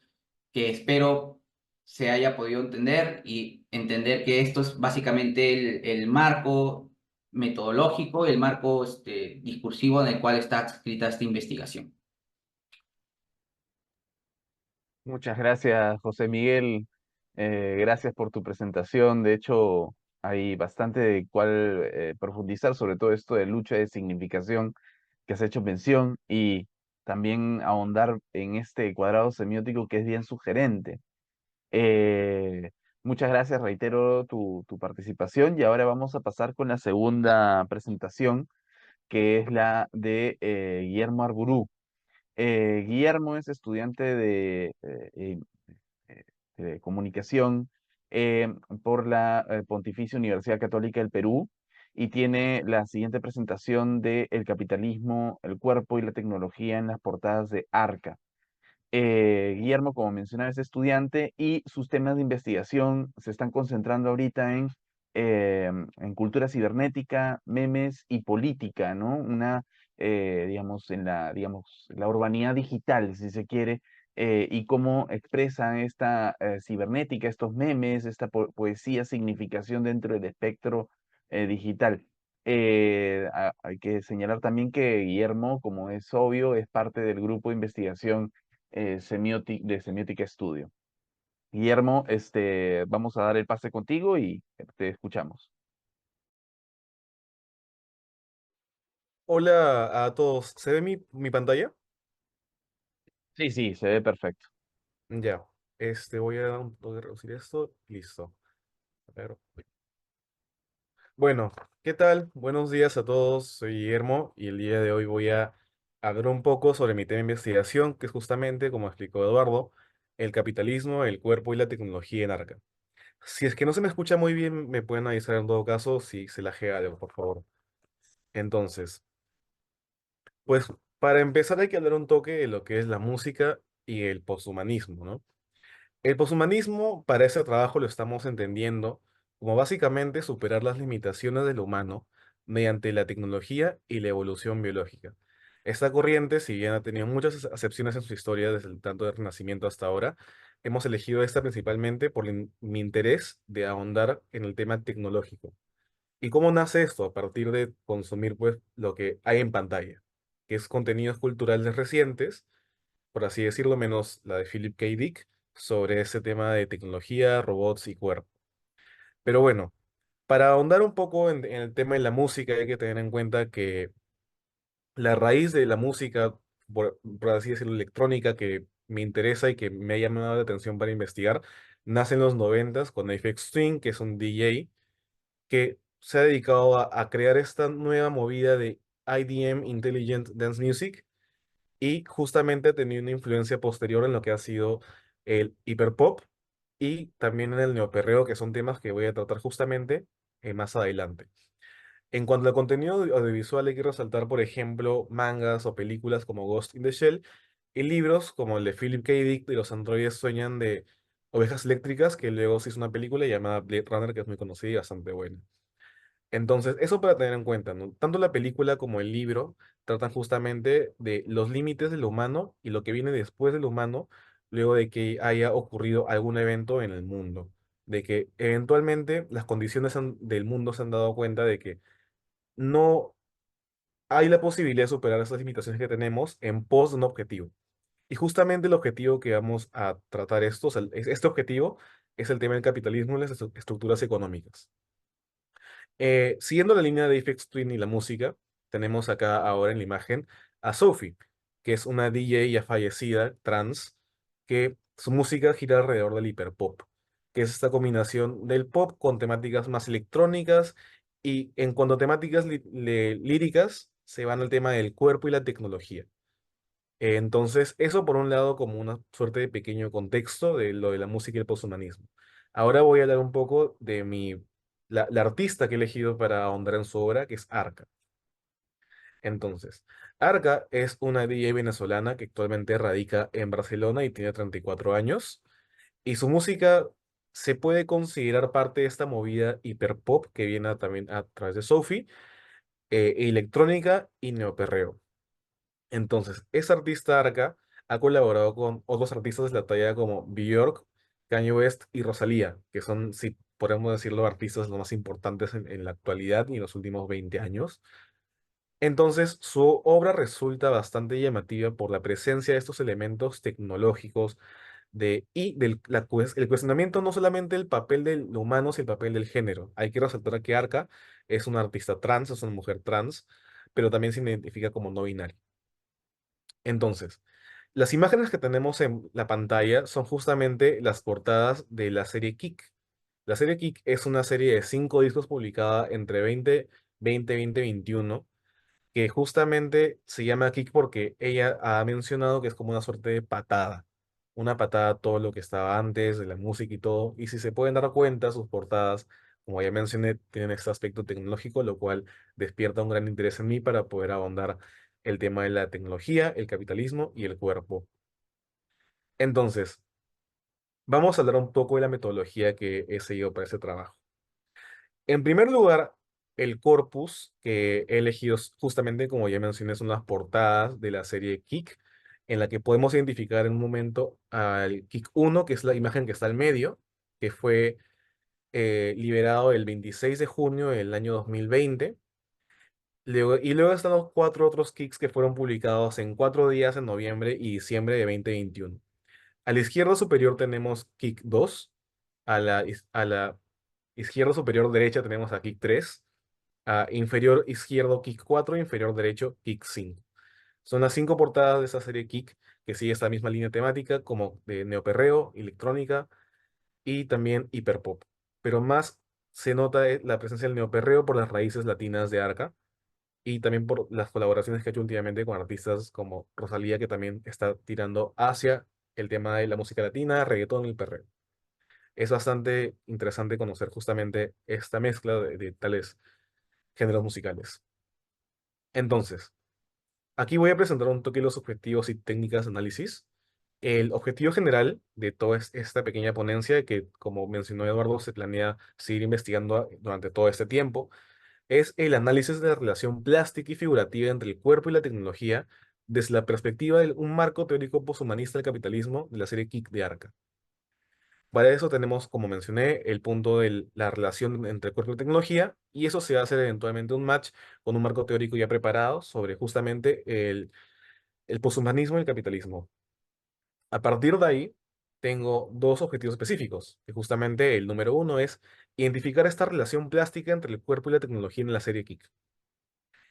que espero se haya podido entender y entender que esto es básicamente el marco metodológico y el marco discursivo en el cual está escrita esta investigación. Muchas gracias, José Miguel. Gracias por tu presentación. De hecho, hay bastante de cuál profundizar, sobre todo esto de lucha de significación que has hecho mención y también ahondar en este cuadrado semiótico que es bien sugerente. Eh, Muchas gracias, reitero tu participación y ahora vamos a pasar con la segunda presentación, que es la de Guillermo Arburú. Guillermo es estudiante eh, de comunicación por la Pontificia Universidad Católica del Perú y tiene la siguiente presentación de El capitalismo, el cuerpo y la tecnología en las portadas de Arca. Guillermo, como mencionaba, es estudiante y sus temas de investigación se están concentrando ahorita en cultura cibernética, memes y política, ¿no? Digamos, digamos, la urbanidad digital, si se quiere, y cómo expresan esta cibernética, estos memes, esta poesía, significación dentro del espectro digital. Hay que señalar también que Guillermo, como es obvio, es parte del grupo de investigación de Semiótica Estudio. Guillermo, vamos a dar el pase contigo y te escuchamos. Hola a todos. ¿Se ve mi pantalla? Sí, sí, se ve perfecto. Ya. Voy a voy a reducir esto. Listo. A ver. Bueno, ¿qué tal? Buenos días a todos. Soy Guillermo y el día de hoy voy a hablar un poco sobre mi tema de investigación, que es justamente, como explicó Eduardo, el capitalismo, el cuerpo y la tecnología en Arca. Si es que no se me escucha muy bien, me pueden avisar en todo caso si se lajea algo, por favor. Entonces, pues para empezar hay que hablar un toque de lo que es la música y el poshumanismo, ¿no? El poshumanismo, para ese trabajo lo estamos entendiendo como básicamente superar las limitaciones del humano mediante la tecnología y la evolución biológica. Esta corriente, si bien ha tenido muchas acepciones en su historia desde el tanto del Renacimiento hasta ahora, hemos elegido esta principalmente por mi interés de ahondar en el tema tecnológico. ¿Y cómo nace esto? A partir de consumir pues lo que hay en pantalla, que es contenidos culturales recientes, por así decirlo, menos la de Philip K. Dick, sobre ese tema de tecnología, robots y cuerpo. Pero bueno, para ahondar un poco en el tema de la música, hay que tener en cuenta que la raíz de la música, por así decirlo, electrónica, que me interesa y que me ha llamado la atención para investigar, nace en los noventas con Aphex Twin, que es un DJ que se ha dedicado a crear esta nueva movida de IDM, Intelligent Dance Music, y justamente ha tenido una influencia posterior en lo que ha sido el hiperpop y también en el neoperreo, que son temas que voy a tratar justamente más adelante. En cuanto al contenido audiovisual, hay que resaltar, por ejemplo, mangas o películas como Ghost in the Shell y libros como el de Philip K. Dick de Los androides sueñan de ovejas eléctricas, que luego se hizo una película llamada Blade Runner, que es muy conocida y bastante buena. Entonces, eso para tener en cuenta, ¿no? Tanto la película como el libro tratan justamente de los límites del humano y lo que viene después del humano, luego de que haya ocurrido algún evento en el mundo. De que eventualmente las condiciones del mundo se han dado cuenta de que no hay la posibilidad de superar esas limitaciones que tenemos en pos de un objetivo. Y justamente el objetivo que vamos a tratar esto, o sea, este objetivo es el tema del capitalismo y las estructuras económicas. Siguiendo la línea de Aphex Twin y la música, tenemos acá ahora en la imagen a Sophie, que es una DJ ya fallecida, trans, que su música gira alrededor del hiperpop, que es esta combinación del pop con temáticas más electrónicas y en cuanto a temáticas líricas, se van al tema del cuerpo y la tecnología. Entonces, eso por un lado como una suerte de pequeño contexto de lo de la música y el posthumanismo. Ahora voy a hablar un poco de la artista que he elegido para ahondar en su obra, que es Arca. Entonces, Arca es una DJ venezolana que actualmente radica en Barcelona y tiene 34 años. Y su música se puede considerar parte de esta movida hiperpop que viene también a través de Sophie, electrónica y neoperreo. Entonces, esa artista Arca ha colaborado con otros artistas de la talla como Björk, Kanye West y Rosalía, que son, si podemos decirlo, artistas los más importantes en la actualidad y en los últimos 20 años. Entonces, su obra resulta bastante llamativa por la presencia de estos elementos tecnológicos el cuestionamiento no solamente del papel del humano, sino el papel del género. Hay que resaltar que Arca es una artista trans, es una mujer trans, pero también se identifica como no binaria. Entonces, las imágenes que tenemos en la pantalla son justamente las portadas de la serie Kick. La serie Kick es una serie de 5 discos publicada entre 2020 y 2021 que justamente se llama kick porque ella ha mencionado que es como una suerte de patada, una patada a todo lo que estaba antes de la música y todo, y si se pueden dar cuenta, sus portadas, como ya mencioné, tienen este aspecto tecnológico, lo cual despierta un gran interés en mí para poder ahondar el tema de la tecnología, el capitalismo y el cuerpo. Entonces, vamos a hablar un poco de la metodología que he seguido para este trabajo. En primer lugar, el corpus que he elegido justamente, como ya mencioné, son las portadas de la serie Kick, en la que podemos identificar en un momento al Kick 1, que es la imagen que está al medio, que fue liberado el 26 de junio del año 2020. Y luego están los 4 otros Kicks que fueron publicados en 4 días en noviembre y diciembre de 2021. A la izquierda superior tenemos Kick 2, a la izquierda superior derecha tenemos a Kick 3, a inferior izquierdo Kick 4, inferior derecho Kick 5. Son las 5 portadas de esta serie Kick que sigue esta misma línea temática como de neoperreo, electrónica y también hiperpop. Pero más se nota la presencia del neoperreo por las raíces latinas de Arca y también por las colaboraciones que ha hecho últimamente con artistas como Rosalía, que también está tirando hacia el tema de la música latina, reggaetón y perreo. Es bastante interesante conocer justamente esta mezcla de tales géneros musicales. Entonces, aquí voy a presentar un toque de los objetivos y técnicas de análisis. El objetivo general de toda esta pequeña ponencia, que como mencionó Eduardo, se planea seguir investigando durante todo este tiempo, es el análisis de la relación plástica y figurativa entre el cuerpo y la tecnología desde la perspectiva de un marco teórico poshumanista del capitalismo de la serie Kick de Arca. Para eso tenemos, como mencioné, el punto de la relación entre el cuerpo y la tecnología, y eso se hace eventualmente un match con un marco teórico ya preparado sobre justamente el poshumanismo y el capitalismo. A partir de ahí, tengo 2 objetivos específicos, que justamente el número uno es identificar esta relación plástica entre el cuerpo y la tecnología en la serie Kick.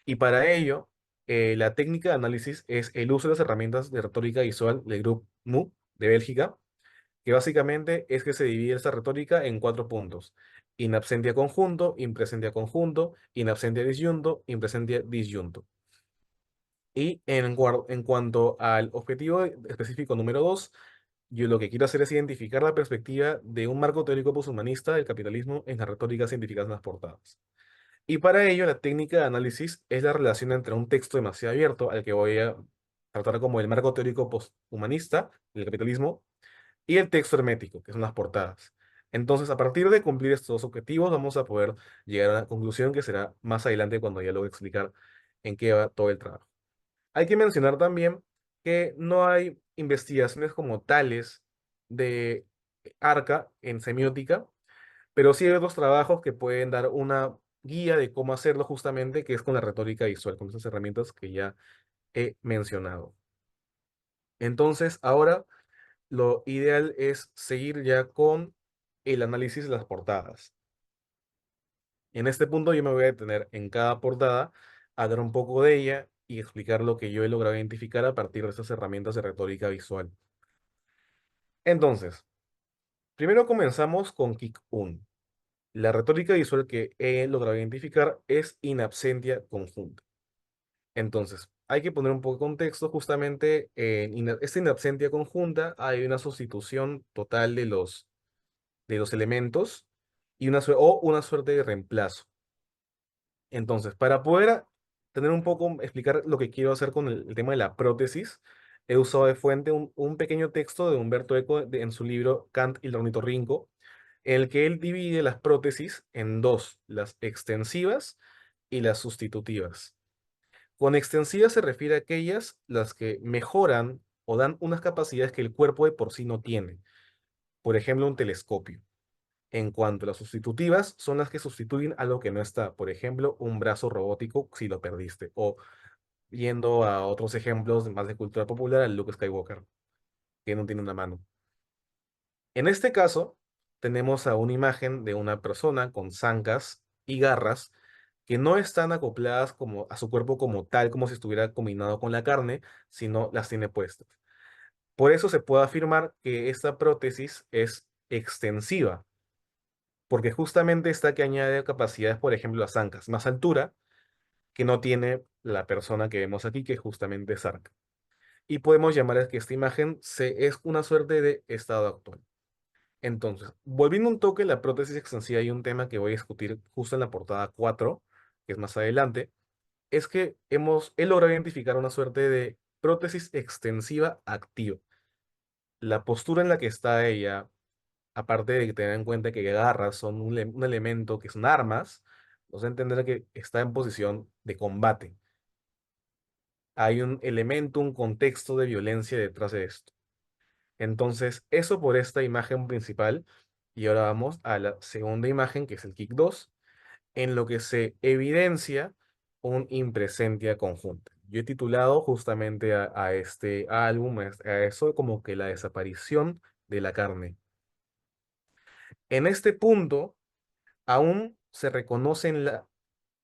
Y para ello, la técnica de análisis es el uso de las herramientas de retórica visual del Grupo MU de Bélgica, que básicamente es que se divide esta retórica en 4 puntos. In absentia conjunto, in presentia conjunto, in absentia disyunto, in presentia disyunto. Y en cuanto al objetivo específico número 2, yo lo que quiero hacer es identificar la perspectiva de un marco teórico poshumanista del capitalismo en las retóricas científicas en las portadas. Y para ello, la técnica de análisis es la relación entre un texto demasiado abierto, al que voy a tratar como el marco teórico posthumanista del capitalismo, y el texto hermético, que son las portadas. Entonces, a partir de cumplir estos 2 objetivos, vamos a poder llegar a una conclusión que será más adelante cuando ya logre explicar en qué va todo el trabajo. Hay que mencionar también que no hay investigaciones como tales de Arca en semiótica, pero sí hay otros trabajos que pueden dar una guía de cómo hacerlo justamente, que es con la retórica visual, con esas herramientas que ya he mencionado. Entonces, ahora lo ideal es seguir ya con el análisis de las portadas. En este punto yo me voy a detener en cada portada, hablar un poco de ella y explicar lo que yo he logrado identificar a partir de estas herramientas de retórica visual. Entonces, primero comenzamos con Kick 1. La retórica visual que he logrado identificar es in absentia conjunta. Entonces, hay que poner un poco de contexto. Justamente en esta in absentia conjunta hay una sustitución total de los elementos y una suerte de reemplazo. Entonces, para poder tener un poco, explicar lo que quiero hacer con el tema de la prótesis, he usado de fuente un pequeño texto de Humberto Eco en su libro Kant y el ornitorrinco, en el que él divide las prótesis en dos, las extensivas y las sustitutivas. Con extensivas se refiere a aquellas las que mejoran o dan unas capacidades que el cuerpo de por sí no tiene. Por ejemplo, un telescopio. En cuanto a las sustitutivas, son las que sustituyen algo que no está. Por ejemplo, un brazo robótico si lo perdiste. O yendo a otros ejemplos más de cultura popular, al Luke Skywalker, que no tiene una mano. En este caso, tenemos a una imagen de una persona con zancas y garras que no están acopladas como a su cuerpo como tal, como si estuviera combinado con la carne, sino las tiene puestas. Por eso se puede afirmar que esta prótesis es extensiva, porque justamente esta que añade capacidades, por ejemplo, las zancas, más altura, que no tiene la persona que vemos aquí, que justamente es Ark. Y podemos llamar a que esta imagen es una suerte de estado actual. Entonces, volviendo un toque, la prótesis extensiva hay un tema que voy a discutir justo en la portada 4, que es más adelante, es que he logrado identificar una suerte de prótesis extensiva activa. La postura en la que está ella, aparte de tener en cuenta que garras son un elemento que son armas, nos da a entender que está en posición de combate. Hay un elemento, un contexto de violencia detrás de esto. Entonces, eso por esta imagen principal. Y ahora vamos a la segunda imagen, que es el Kick 2, en lo que se evidencia un impresentia conjunta. Yo he titulado justamente a este álbum, a eso, como que la desaparición de la carne. En este punto, aún se reconocen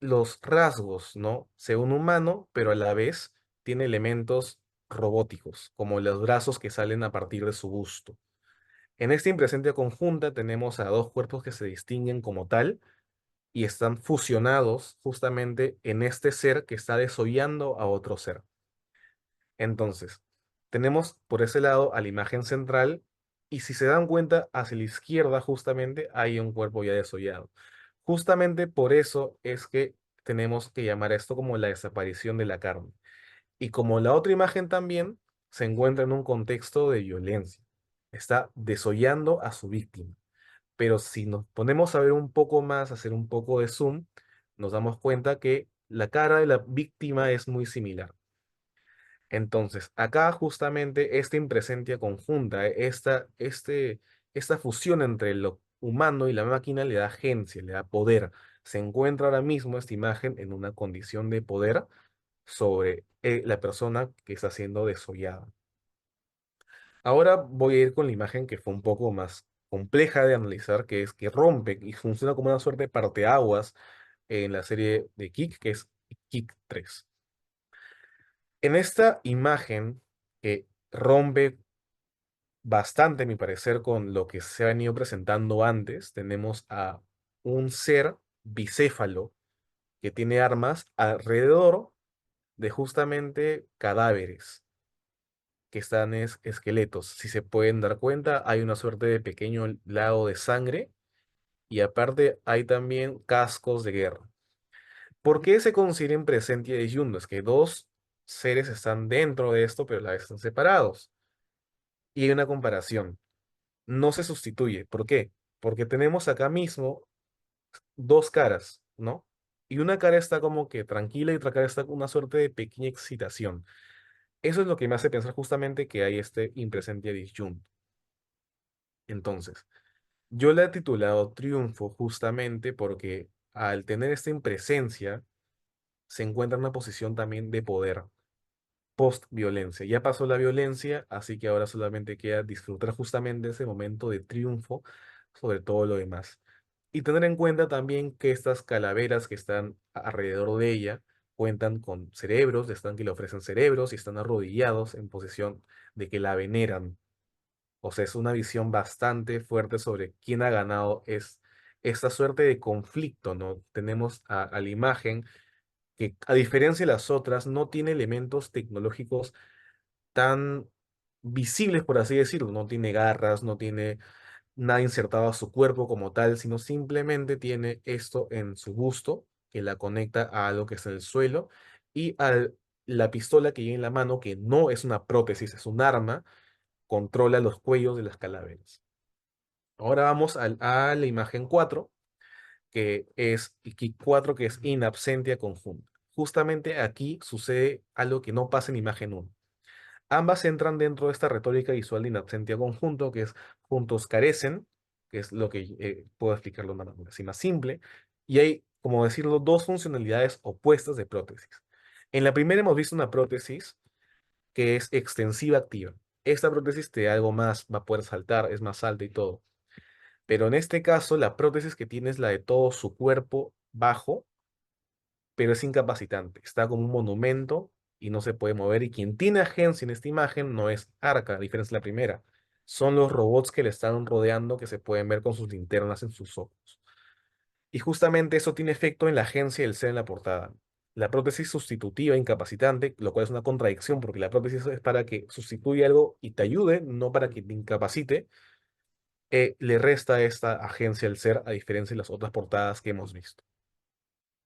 los rasgos, ¿no? Sea un humano, pero a la vez tiene elementos robóticos, como los brazos que salen a partir de su busto. En esta impresencia conjunta tenemos a dos cuerpos que se distinguen como tal y están fusionados justamente en este ser que está desollando a otro ser. Entonces, tenemos por ese lado a la imagen central y si se dan cuenta, hacia la izquierda justamente hay un cuerpo ya desollado. Justamente por eso es que tenemos que llamar a esto como la desaparición de la carne. Y como la otra imagen también se encuentra en un contexto de violencia. Está desollando a su víctima. Pero si nos ponemos a ver un poco más, hacer un poco de zoom, nos damos cuenta que la cara de la víctima es muy similar. Entonces, acá justamente esta impresencia conjunta, esta fusión entre lo humano y la máquina le da agencia, le da poder. Se encuentra ahora mismo esta imagen en una condición de poder sobre la persona que está siendo desollada. Ahora voy a ir con la imagen que fue un poco más compleja de analizar, que es que rompe y funciona como una suerte de parteaguas en la serie de Kick, que es Kick 3. En esta imagen que rompe bastante, a mi parecer, con lo que se ha venido presentando antes, tenemos a un ser bicéfalo que tiene armas alrededor de justamente cadáveres que están esqueletos. Si se pueden dar cuenta, hay una suerte de pequeño lago de sangre y aparte hay también cascos de guerra. ¿Por qué se considera presente de Yundo? Es que dos seres están dentro de esto, pero a la vez están separados. Y hay una comparación. No se sustituye. ¿Por qué? Porque tenemos acá mismo dos caras, ¿no? Y una cara está como que tranquila y otra cara está con una suerte de pequeña excitación. Eso es lo que me hace pensar justamente que hay este impresente disyunto. Entonces, yo le he titulado Triunfo justamente porque al tener esta impresencia, se encuentra en una posición también de poder post-violencia. Ya pasó la violencia, así que ahora solamente queda disfrutar justamente ese momento de triunfo sobre todo lo demás. Y tener en cuenta también que estas calaveras que están alrededor de ella cuentan con cerebros, están que le ofrecen cerebros y están arrodillados en posición de que la veneran. O sea, es una visión bastante fuerte sobre quién ha ganado esta suerte de conflicto, ¿no? Tenemos a la imagen que, a diferencia de las otras, no tiene elementos tecnológicos tan visibles, por así decirlo. No tiene garras, no tiene nada insertado a su cuerpo como tal, sino simplemente tiene esto en su busto, que la conecta a algo que está en el suelo, y a la pistola que lleva en la mano, que no es una prótesis, es un arma, controla los cuellos de las calaveras. Ahora vamos a la imagen 4 que es Iki 4 que es in absentia conjunta. Justamente aquí sucede algo que no pasa en imagen 1. Ambas entran dentro de esta retórica visual de in absentia conjunto, que es juntos carecen, que es lo que puedo explicarlo de una manera así más simple. Y hay, como decirlo, dos funcionalidades opuestas de prótesis. En la primera hemos visto una prótesis que es extensiva activa. Esta prótesis te da algo más, va a poder saltar, es más alta y todo. Pero en este caso, la prótesis que tiene es la de todo su cuerpo bajo, pero es incapacitante. Está como un monumento y no se puede mover. Y quien tiene agencia en esta imagen no es Arca, a diferencia de la primera. Son los robots que le están rodeando que se pueden ver con sus linternas en sus ojos. Y justamente eso tiene efecto en la agencia del ser en la portada. La prótesis sustitutiva incapacitante, lo cual es una contradicción porque la prótesis es para que sustituya algo y te ayude, no para que te incapacite, le resta esta agencia al ser a diferencia de las otras portadas que hemos visto.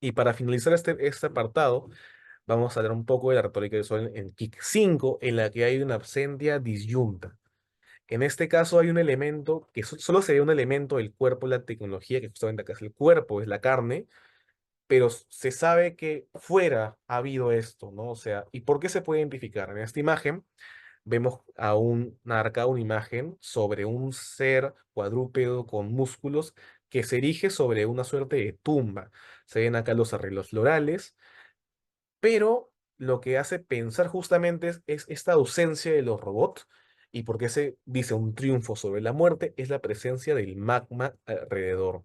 Y para finalizar este apartado, vamos a hablar un poco de la retórica visual en Kick 5, en la que hay una absentia disyunta. En este caso hay un elemento que solo sería un elemento del cuerpo de la tecnología, que justamente acá es el cuerpo, es la carne, pero se sabe que fuera ha habido esto, ¿no? O sea, ¿y por qué se puede identificar? En esta imagen vemos a un narca, una imagen sobre un ser cuadrúpedo con músculos que se erige sobre una suerte de tumba. Se ven acá los arreglos florales, pero lo que hace pensar justamente es esta ausencia de los robots. Y por qué se dice un triunfo sobre la muerte es la presencia del magma alrededor.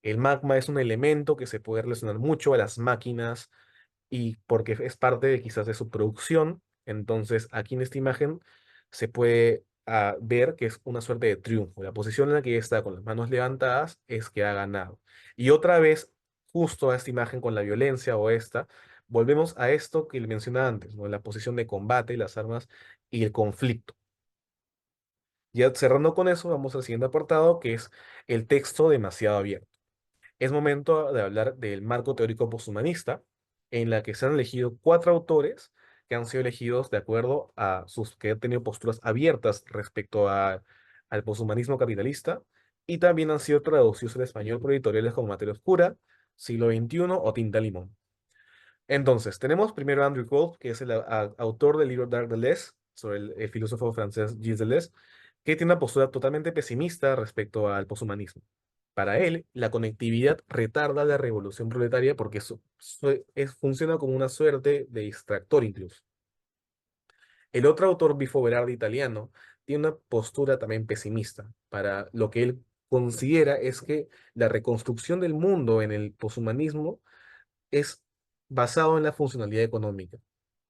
El magma es un elemento que se puede relacionar mucho a las máquinas y porque es parte de quizás de su producción. Entonces, aquí en esta imagen se puede ver que es una suerte de triunfo. La posición en la que ella está con las manos levantadas es que ha ganado. Y otra vez, justo a esta imagen con la violencia o esta, volvemos a esto que le mencionaba antes, ¿no? La posición de combate, las armas y el conflicto. Ya cerrando con eso, vamos al siguiente apartado, que es el texto demasiado abierto. Es momento de hablar del marco teórico posthumanista, en la que se han elegido cuatro autores que han sido elegidos de acuerdo a sus que han tenido posturas abiertas respecto al posthumanismo capitalista y también han sido traducidos al español por editoriales como Materia Oscura, Siglo XXI o Tinta Limón. Entonces, tenemos primero a Andrew Kolb, que es el autor del libro Dark Deleuze, sobre el filósofo francés Gilles Deleuze, que tiene una postura totalmente pesimista respecto al poshumanismo. Para él, la conectividad retarda la revolución proletaria porque funciona como una suerte de distractor incluso. El otro autor, Bifo Berardi, italiano, tiene una postura también pesimista. Para lo que él considera es que la reconstrucción del mundo en el poshumanismo es basado en la funcionalidad económica.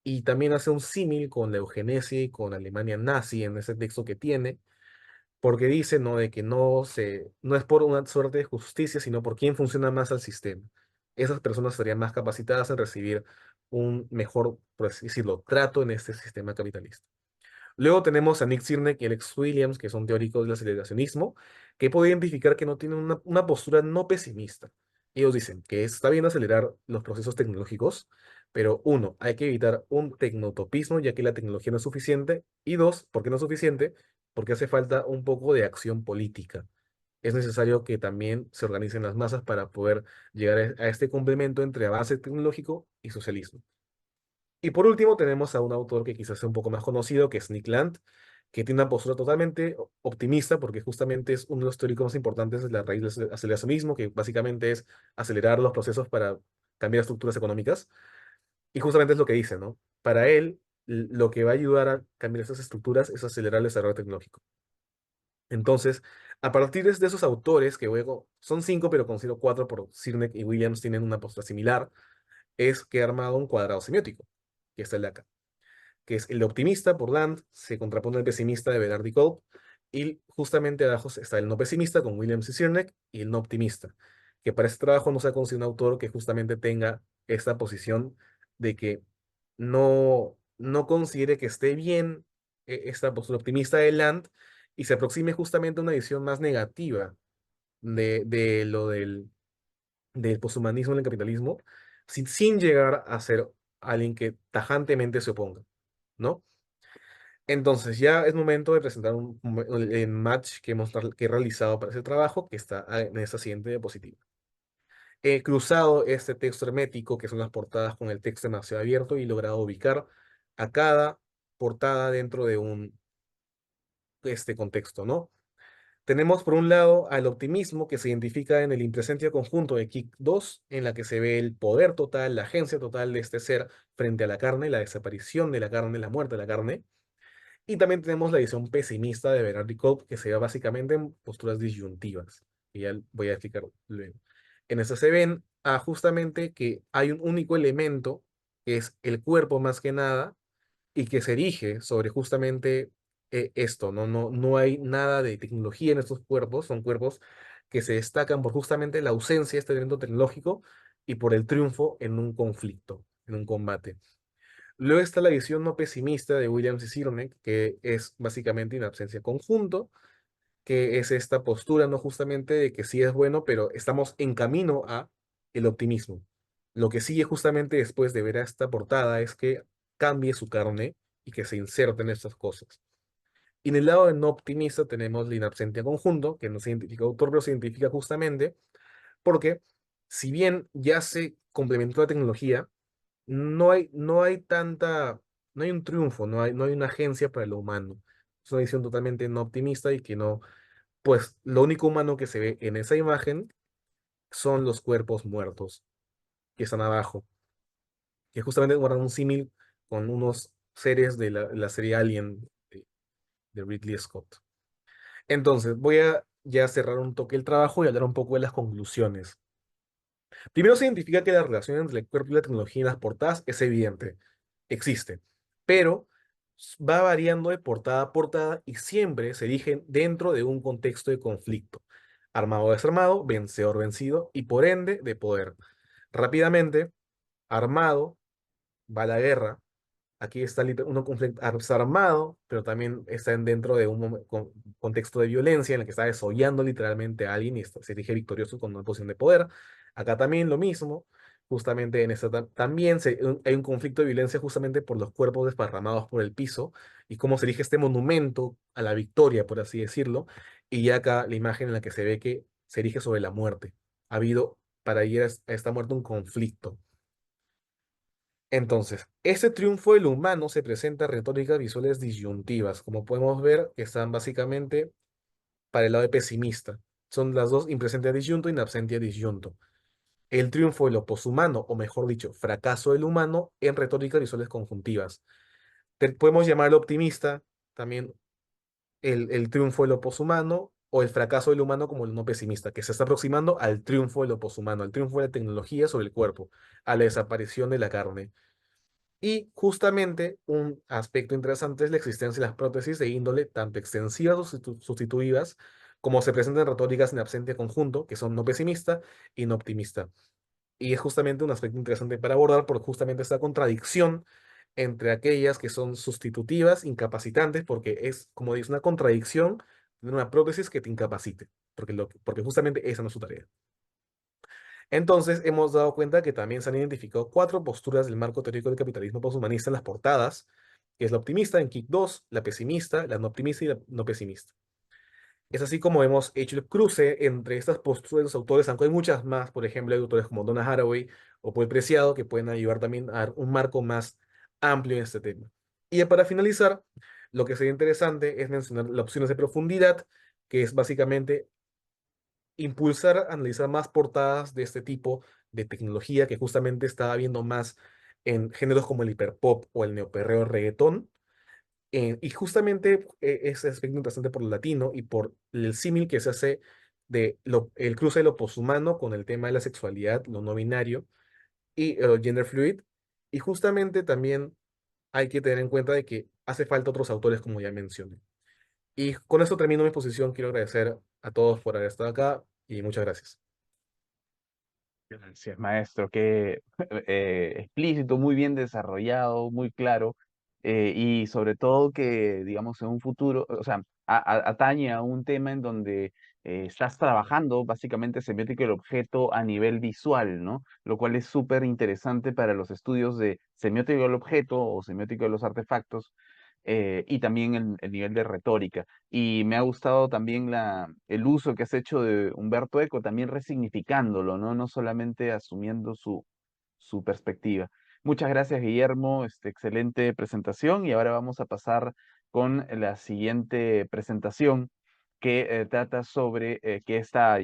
Y también hace un símil con la eugenesia y con Alemania nazi en ese texto que tiene, porque dice, ¿no? De que no es por una suerte de justicia, sino por quién funciona más el sistema. Esas personas estarían más capacitadas en recibir un mejor, por así decirlo, trato en este sistema capitalista. Luego tenemos a Nick Sirnek y Alex Williams, que son teóricos del aceleracionismo, que puede identificar que no tienen una postura no pesimista. Ellos dicen que está bien acelerar los procesos tecnológicos, pero uno, hay que evitar un tecnotopismo, ya que la tecnología no es suficiente, y dos, ¿por qué no es suficiente? Porque hace falta un poco de acción política. Es necesario que también se organicen las masas para poder llegar a este complemento entre avance tecnológico y socialismo. Y por último tenemos a un autor que quizás sea un poco más conocido, que es Nick Land, que tiene una postura totalmente optimista porque justamente es uno de los teóricos más importantes de la raíz del aceleracionismo, que básicamente es acelerar los procesos para cambiar estructuras económicas. Y justamente es lo que dice, ¿no? Para él, lo que va a ayudar a cambiar esas estructuras es acelerar el desarrollo tecnológico. Entonces, a partir de esos autores, que luego son cinco, pero considero cuatro por Sirnek y Williams tienen una postura similar, es que he armado un cuadrado semiótico, que está el de acá, que es el de optimista por Land, se contrapone al pesimista de Berardi Kolb, y justamente abajo está el no pesimista con Williams y Sirnek, y el no optimista, que para este trabajo no se ha conseguido un autor que justamente tenga esta posición de que no considere que esté bien esta postura optimista de Land, y se aproxime justamente a una visión más negativa de lo del poshumanismo en el capitalismo, sin llegar a ser alguien que tajantemente se oponga, ¿no? Entonces ya es momento de presentar el match que he realizado para ese trabajo, que está en esta siguiente diapositiva. He cruzado este texto hermético, que son las portadas con el texto demasiado abierto, y logrado ubicar a cada portada dentro de este contexto, ¿no? Tenemos por un lado al optimismo que se identifica en el impresencia conjunto de Kick 2, en la que se ve el poder total, la agencia total de este ser frente a la carne, la desaparición de la carne, la muerte de la carne. Y también tenemos la visión pesimista de Bernard Cope, que se ve básicamente en posturas disyuntivas, que ya voy a explicar luego. En esta se ven justamente que hay un único elemento, que es el cuerpo más que nada, y que se erige sobre justamente esto, ¿no? No hay nada de tecnología en estos cuerpos, son cuerpos que se destacan por justamente la ausencia de este elemento tecnológico y por el triunfo en un conflicto, en un combate. Luego está la visión no pesimista de Williams y Zirnek, que es básicamente una absencia conjunto, que es esta postura, no justamente de que sí es bueno, pero estamos en camino a el optimismo. Lo que sigue justamente después de ver a esta portada es que cambie su carne y que se inserten estas cosas. Y en el lado de no optimista tenemos la inabsentia conjunto, que no se identifica autor, pero se identifica justamente porque si bien ya se complementó la tecnología, no hay tanta, no hay un triunfo, no hay una agencia para lo humano. Es una visión totalmente no optimista y que no, pues lo único humano que se ve en esa imagen son los cuerpos muertos que están abajo, que justamente guardan un símil con unos seres de la serie Alien de Ridley Scott. Entonces, voy a ya cerrar un toque el trabajo y hablar un poco de las conclusiones. Primero se identifica que la relación entre el cuerpo y la tecnología en las portadas es evidente, existe, pero va variando de portada a portada y siempre se erigen dentro de un contexto de conflicto. Armado o desarmado, vencedor vencido y por ende de poder. Rápidamente, armado va a la guerra. Aquí está uno conflicto armado, pero también está dentro de un contexto de violencia en el que está desollando literalmente a alguien y se dirige victorioso con una posición de poder. Acá también lo mismo, justamente en esta también hay un conflicto de violencia justamente por los cuerpos desparramados por el piso y cómo se erige este monumento a la victoria, por así decirlo. Y ya acá la imagen en la que se ve que se erige sobre la muerte. Ha habido para ir a esta muerte un conflicto. Entonces, ese triunfo del humano se presenta en retóricas visuales disyuntivas, como podemos ver, que están básicamente para el lado de pesimista. Son las dos, impresentia disyunto y in absentia disyunto. El triunfo de lo poshumano, o mejor dicho, fracaso del humano en retóricas visuales conjuntivas. Podemos llamarlo optimista, también el triunfo de lo poshumano, o el fracaso del humano como el no pesimista, que se está aproximando al triunfo de lo poshumano, al triunfo de la tecnología sobre el cuerpo, a la desaparición de la carne. Y justamente un aspecto interesante es la existencia de las prótesis de índole tanto extensivas o sustitutivas, como se presentan en retóricas en absentia conjunto, que son no pesimista y no optimista. Y es justamente un aspecto interesante para abordar por justamente esta contradicción entre aquellas que son sustitutivas, incapacitantes, porque es, como dice, una contradicción de una prótesis que te incapacite, porque justamente esa no es su tarea. Entonces, hemos dado cuenta que también se han identificado cuatro posturas del marco teórico del capitalismo posthumanista en las portadas, que es la optimista en Kick 2, la pesimista, la no optimista y la no pesimista. Es así como hemos hecho el cruce entre estas posturas de los autores, aunque hay muchas más, por ejemplo, hay autores como Donna Haraway o Paul Preciado, que pueden ayudar también a dar un marco más amplio en este tema. Y ya para finalizar, lo que sería interesante es mencionar las opciones de profundidad, que es básicamente impulsar, analizar más portadas de este tipo de tecnología que justamente estaba viendo más en géneros como el hiperpop o el neoperreo reggaetón. Y justamente ese aspecto interesante por lo latino y por el símil que se hace de el cruce de lo poshumano con el tema de la sexualidad, lo no binario y gender fluid. Y justamente también hay que tener en cuenta de que hace falta otros autores como ya mencioné. Y con esto termino mi exposición. Quiero agradecer a todos por haber estado acá y muchas gracias. Gracias, maestro, que explícito, muy bien desarrollado, muy claro, y sobre todo que, digamos, en un futuro, o sea, atañe a un tema en donde estás trabajando básicamente semiótica del objeto a nivel visual, ¿no? Lo cual es súper interesante para los estudios de semiótica del objeto o semiótica de los artefactos, y también el nivel de retórica. Y me ha gustado también el uso que has hecho de Humberto Eco, también resignificándolo, ¿no? No solamente asumiendo su perspectiva. Muchas gracias, Guillermo. Excelente presentación. Y ahora vamos a pasar con la siguiente presentación, que trata sobre que esta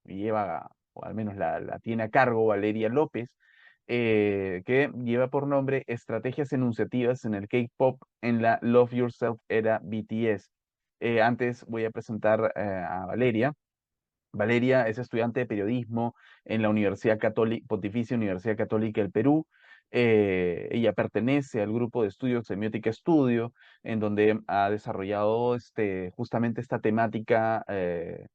lleva, o al menos la tiene a cargo Valeria López, que lleva por nombre Estrategias Enunciativas en el K-Pop en la Love Yourself era BTS. Antes voy a presentar a Valeria. Valeria es estudiante de periodismo en la Universidad Católica, Pontificia Universidad Católica del Perú. Ella pertenece al grupo de estudios Semiótica Estudio, en donde ha desarrollado justamente esta temática,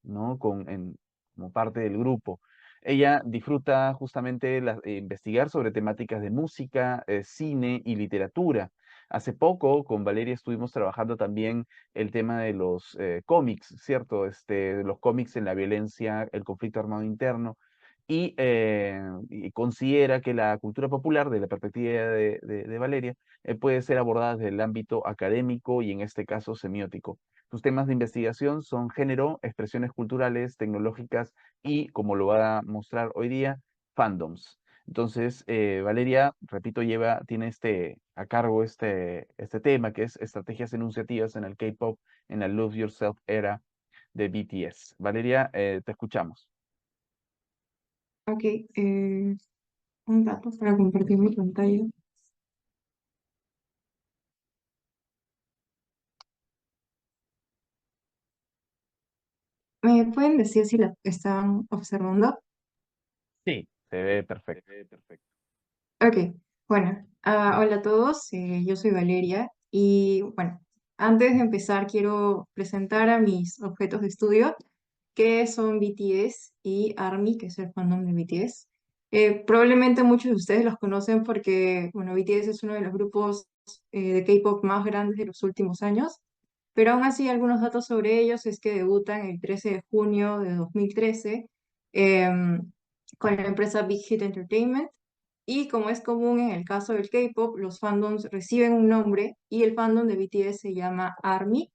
¿no? Como parte del grupo. Ella disfruta justamente investigar sobre temáticas de música, cine y literatura. Hace poco con Valeria estuvimos trabajando también el tema de los cómics, ¿cierto? De los cómics en la violencia, el conflicto armado interno, y considera que la cultura popular, de la perspectiva de Valeria, puede ser abordada desde el ámbito académico y en este caso semiótico. Sus temas de investigación son género, expresiones culturales, tecnológicas y, como lo va a mostrar hoy día, fandoms. Entonces, Valeria, repito, tiene a cargo este tema que es estrategias enunciativas en el K-pop, en la Love Yourself era de BTS. Valeria, te escuchamos. Ok, un rato para compartir mi pantalla. ¿Me pueden decir si la están observando? Sí, se ve perfecto. Ok, bueno, hola a todos, yo soy Valeria y bueno, antes de empezar quiero presentar a mis objetos de estudio, que son BTS y ARMY, que es el fandom de BTS. Probablemente muchos de ustedes los conocen porque, bueno, BTS es uno de los grupos de K-pop más grandes de los últimos años, pero aún así algunos datos sobre ellos es que debutan el 13 de junio de 2013 con la empresa Big Hit Entertainment. Y como es común en el caso del K-pop, los fandoms reciben un nombre y el fandom de BTS se llama ARMY,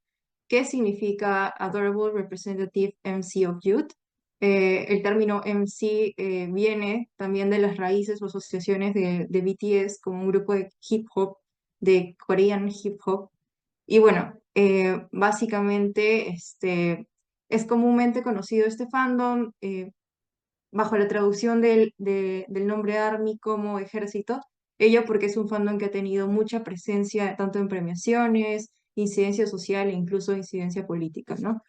que significa Adorable Representative MC of Youth. El término MC viene también de las raíces o asociaciones de BTS como un grupo de hip hop, de Korean hip hop. Y bueno, básicamente es comúnmente conocido este fandom bajo la traducción del nombre ARMY como ejército, ello porque es un fandom que ha tenido mucha presencia tanto en premiaciones, incidencia social e incluso incidencia política, ¿no?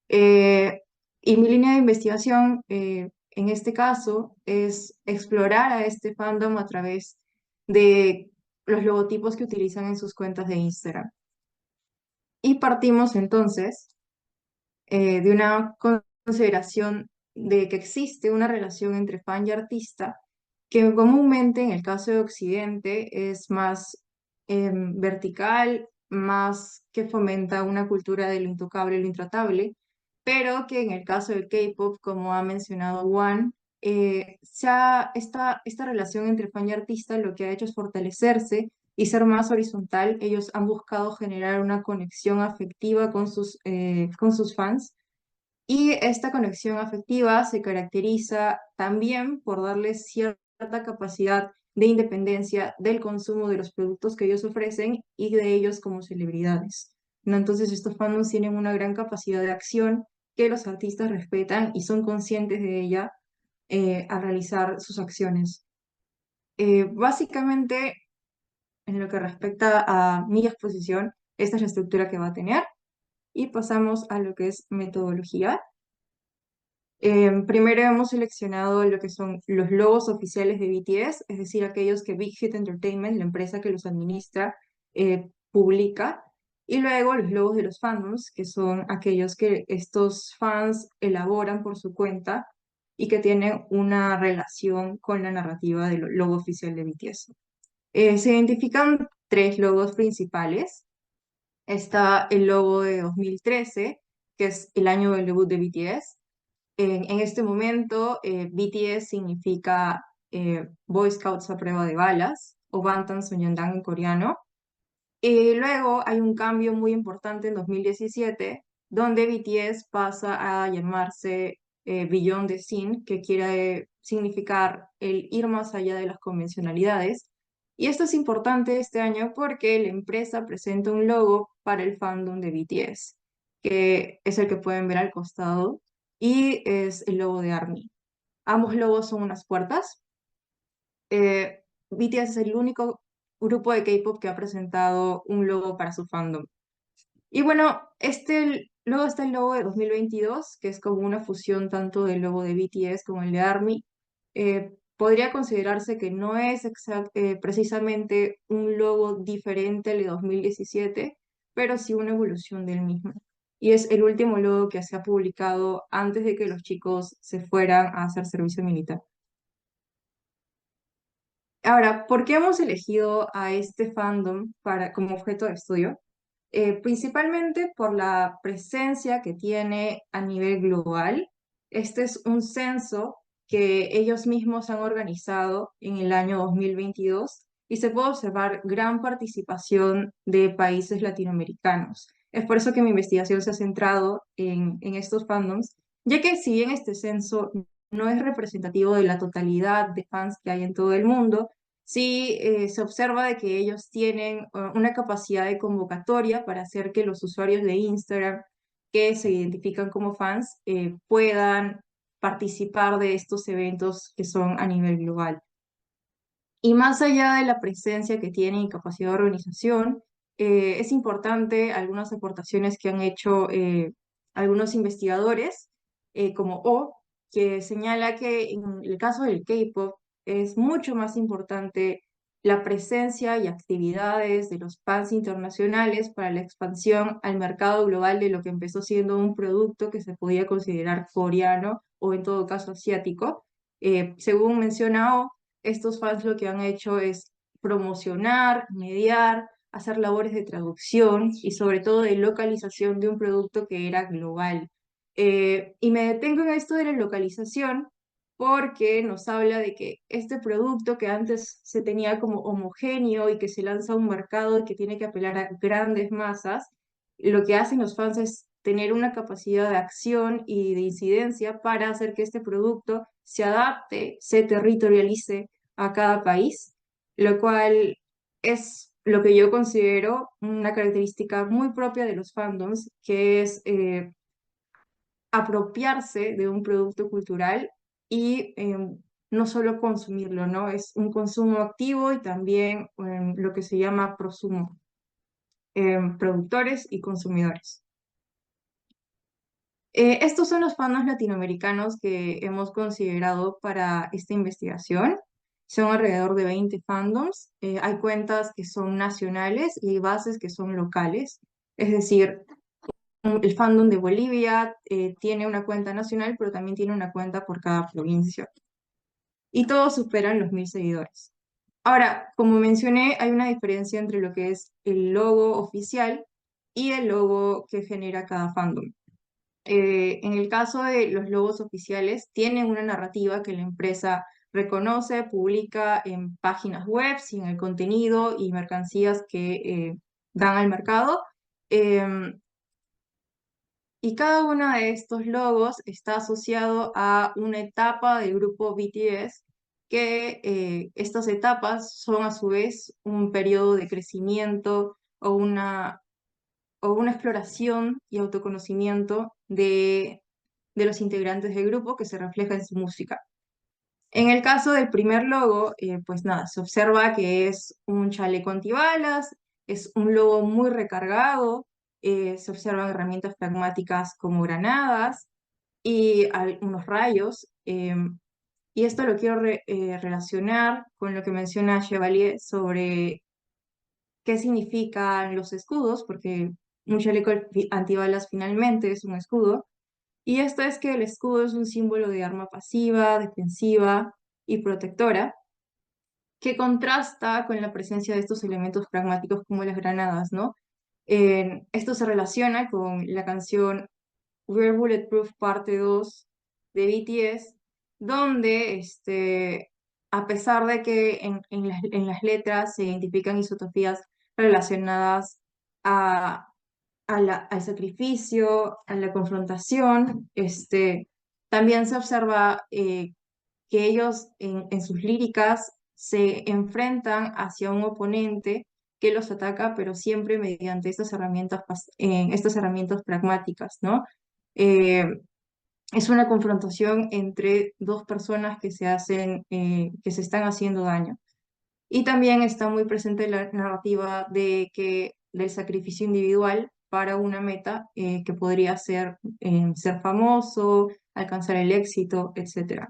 Eh, y mi línea de investigación en este caso es explorar a este fandom a través de los logotipos que utilizan en sus cuentas de Instagram. Y partimos entonces de una consideración de que existe una relación entre fan y artista, que comúnmente en el caso de Occidente es más vertical, más que fomenta una cultura de lo intocable y lo intratable, pero que en el caso del K-pop, como ha mencionado Juan, esta relación entre fan y artista lo que ha hecho es fortalecerse y ser más horizontal. Ellos han buscado generar una conexión afectiva con sus fans y esta conexión afectiva se caracteriza también por darles cierta capacidad de independencia del consumo de los productos que ellos ofrecen y de ellos como celebridades, ¿no? Entonces estos fandoms tienen una gran capacidad de acción que los artistas respetan y son conscientes de ella al realizar sus acciones. Básicamente, en lo que respecta a mi exposición, esta es la estructura que va a tener y pasamos a lo que es metodología. Primero hemos seleccionado lo que son los logos oficiales de BTS, es decir, aquellos que Big Hit Entertainment, la empresa que los administra, publica. Y luego los logos de los fandoms, que son aquellos que estos fans elaboran por su cuenta y que tienen una relación con la narrativa del logo oficial de BTS. Se identifican tres logos principales. Está el logo de 2013, que es el año del debut de BTS. En este momento, BTS significa Boy Scouts a prueba de balas o Bantan Sonyeondan en coreano. Y luego hay un cambio muy importante en 2017, donde BTS pasa a llamarse Beyond the Scene, que quiere significar el ir más allá de las convencionalidades. Y esto es importante este año porque la empresa presenta un logo para el fandom de BTS, que es el que pueden ver al costado, y es el logo de ARMY. Ambos logos son unas puertas. BTS es el único grupo de K-pop que ha presentado un logo para su fandom. Y bueno, luego está el logo de 2022, que es como una fusión tanto del logo de BTS como el de ARMY. Podría considerarse que no es precisamente un logo diferente al de 2017, pero sí una evolución del mismo. Y es el último logo que se ha publicado antes de que los chicos se fueran a hacer servicio militar. Ahora, ¿por qué hemos elegido a este fandom como objeto de estudio? Principalmente por la presencia que tiene a nivel global. Este es un censo que ellos mismos han organizado en el año 2022 y se puede observar gran participación de países latinoamericanos. Es por eso que mi investigación se ha centrado en estos fandoms, ya que si bien este censo no es representativo de la totalidad de fans que hay en todo el mundo, sí se observa de que ellos tienen una capacidad de convocatoria para hacer que los usuarios de Instagram que se identifican como fans puedan participar de estos eventos que son a nivel global. Y más allá de la presencia que tienen y capacidad de organización, es importante algunas aportaciones que han hecho algunos investigadores, como O, que señala que en el caso del K-pop es mucho más importante la presencia y actividades de los fans internacionales para la expansión al mercado global de lo que empezó siendo un producto que se podía considerar coreano o en todo caso asiático. Según menciona O, estos fans lo que han hecho es promocionar, mediar, hacer labores de traducción y sobre todo de localización de un producto que era global. Y me detengo en esto de la localización porque nos habla de que este producto que antes se tenía como homogéneo y que se lanza a un mercado y que tiene que apelar a grandes masas, lo que hacen los fans es tener una capacidad de acción y de incidencia para hacer que este producto se adapte, se territorialice a cada país, lo cual es lo que yo considero una característica muy propia de los fandoms, que es apropiarse de un producto cultural y no solo consumirlo, ¿no? Es un consumo activo y también lo que se llama prosumo, productores y consumidores. Estos son los fandoms latinoamericanos que hemos considerado para esta investigación. Son alrededor de 20 fandoms. Hay cuentas que son nacionales y hay bases que son locales. Es decir, el fandom de Bolivia tiene una cuenta nacional, pero también tiene una cuenta por cada provincia. Y todos superan los 1000 seguidores. Ahora, como mencioné, hay una diferencia entre lo que es el logo oficial y el logo que genera cada fandom. En el caso de los logos oficiales, tienen una narrativa que la empresa reconoce, publica en páginas web, y en el contenido y mercancías que dan al mercado. Y cada uno de estos logos está asociado a una etapa del grupo BTS, que estas etapas son a su vez un periodo de crecimiento o una exploración y autoconocimiento de los integrantes del grupo que se refleja en su música. En el caso del primer logo, pues nada, se observa que es un chaleco antibalas, es un logo muy recargado, se observan herramientas pragmáticas como granadas y unos rayos. Y esto lo quiero relacionar con lo que menciona Chevalier sobre qué significan los escudos, porque un chaleco antibalas finalmente es un escudo. Y esto es que el escudo es un símbolo de arma pasiva, defensiva y protectora, que contrasta con la presencia de estos elementos pragmáticos como las granadas, ¿no? Esto se relaciona con la canción We're Bulletproof parte 2 de BTS, donde a pesar de que en las letras se identifican isotopías relacionadas a al sacrificio, a la confrontación. También se observa que ellos en sus líricas se enfrentan hacia un oponente que los ataca, pero siempre mediante estas herramientas pragmáticas, ¿no? Eh, es una confrontación entre dos personas que se están haciendo daño. Y también está muy presente la narrativa del sacrificio individual para una meta que podría ser ser famoso, alcanzar el éxito, etc.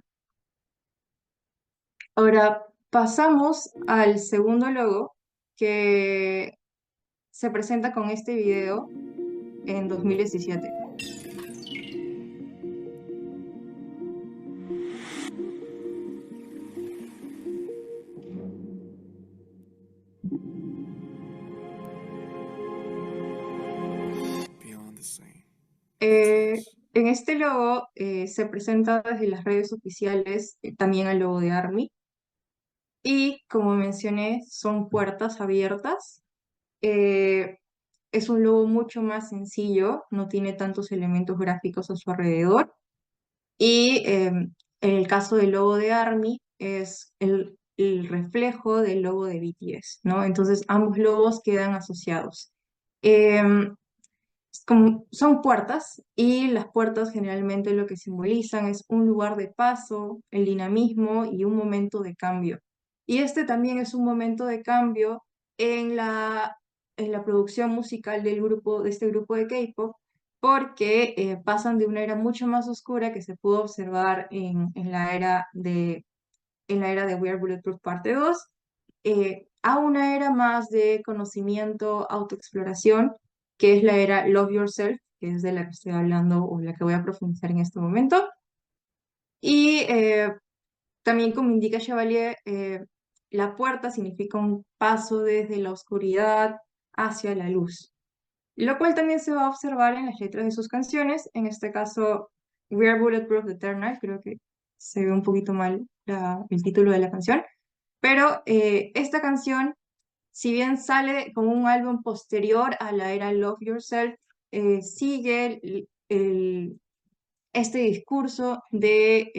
Ahora pasamos al segundo logo que se presenta con este video en 2017. En este logo se presenta desde las redes oficiales también el logo de ARMY y como mencioné son puertas abiertas. Eh, es un logo mucho más sencillo, no tiene tantos elementos gráficos a su alrededor y en el caso del logo de ARMY es el reflejo del logo de BTS, ¿no? Entonces ambos logos quedan asociados. Em, son puertas y las puertas generalmente lo que simbolizan es un lugar de paso, el dinamismo y un momento de cambio. Y este también es un momento de cambio en en la producción musical de este grupo de K-pop, porque pasan de una era mucho más oscura que se pudo observar en la era de We Are Bulletproof parte 2, a una era más de conocimiento, autoexploración, que es la era Love Yourself, que es de la que estoy hablando o la que voy a profundizar en este momento. Y también, como indica Chevalier, la puerta significa un paso desde la oscuridad hacia la luz, lo cual también se va a observar en las letras de sus canciones. En este caso, We Are Bulletproof de Eternal, creo que se ve un poquito mal el título de la canción, pero esta canción, si bien sale como un álbum posterior a la era Love Yourself, sigue este discurso de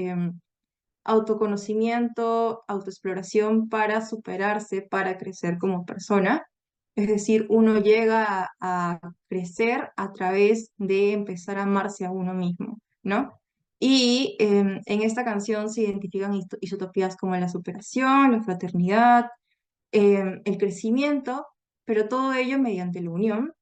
autoconocimiento, autoexploración para superarse, para crecer como persona. Es decir, uno llega a crecer a través de empezar a amarse a uno mismo, ¿no? Y en esta canción se identifican isotopías como la superación, la fraternidad, el crecimiento, pero todo ello mediante la unión.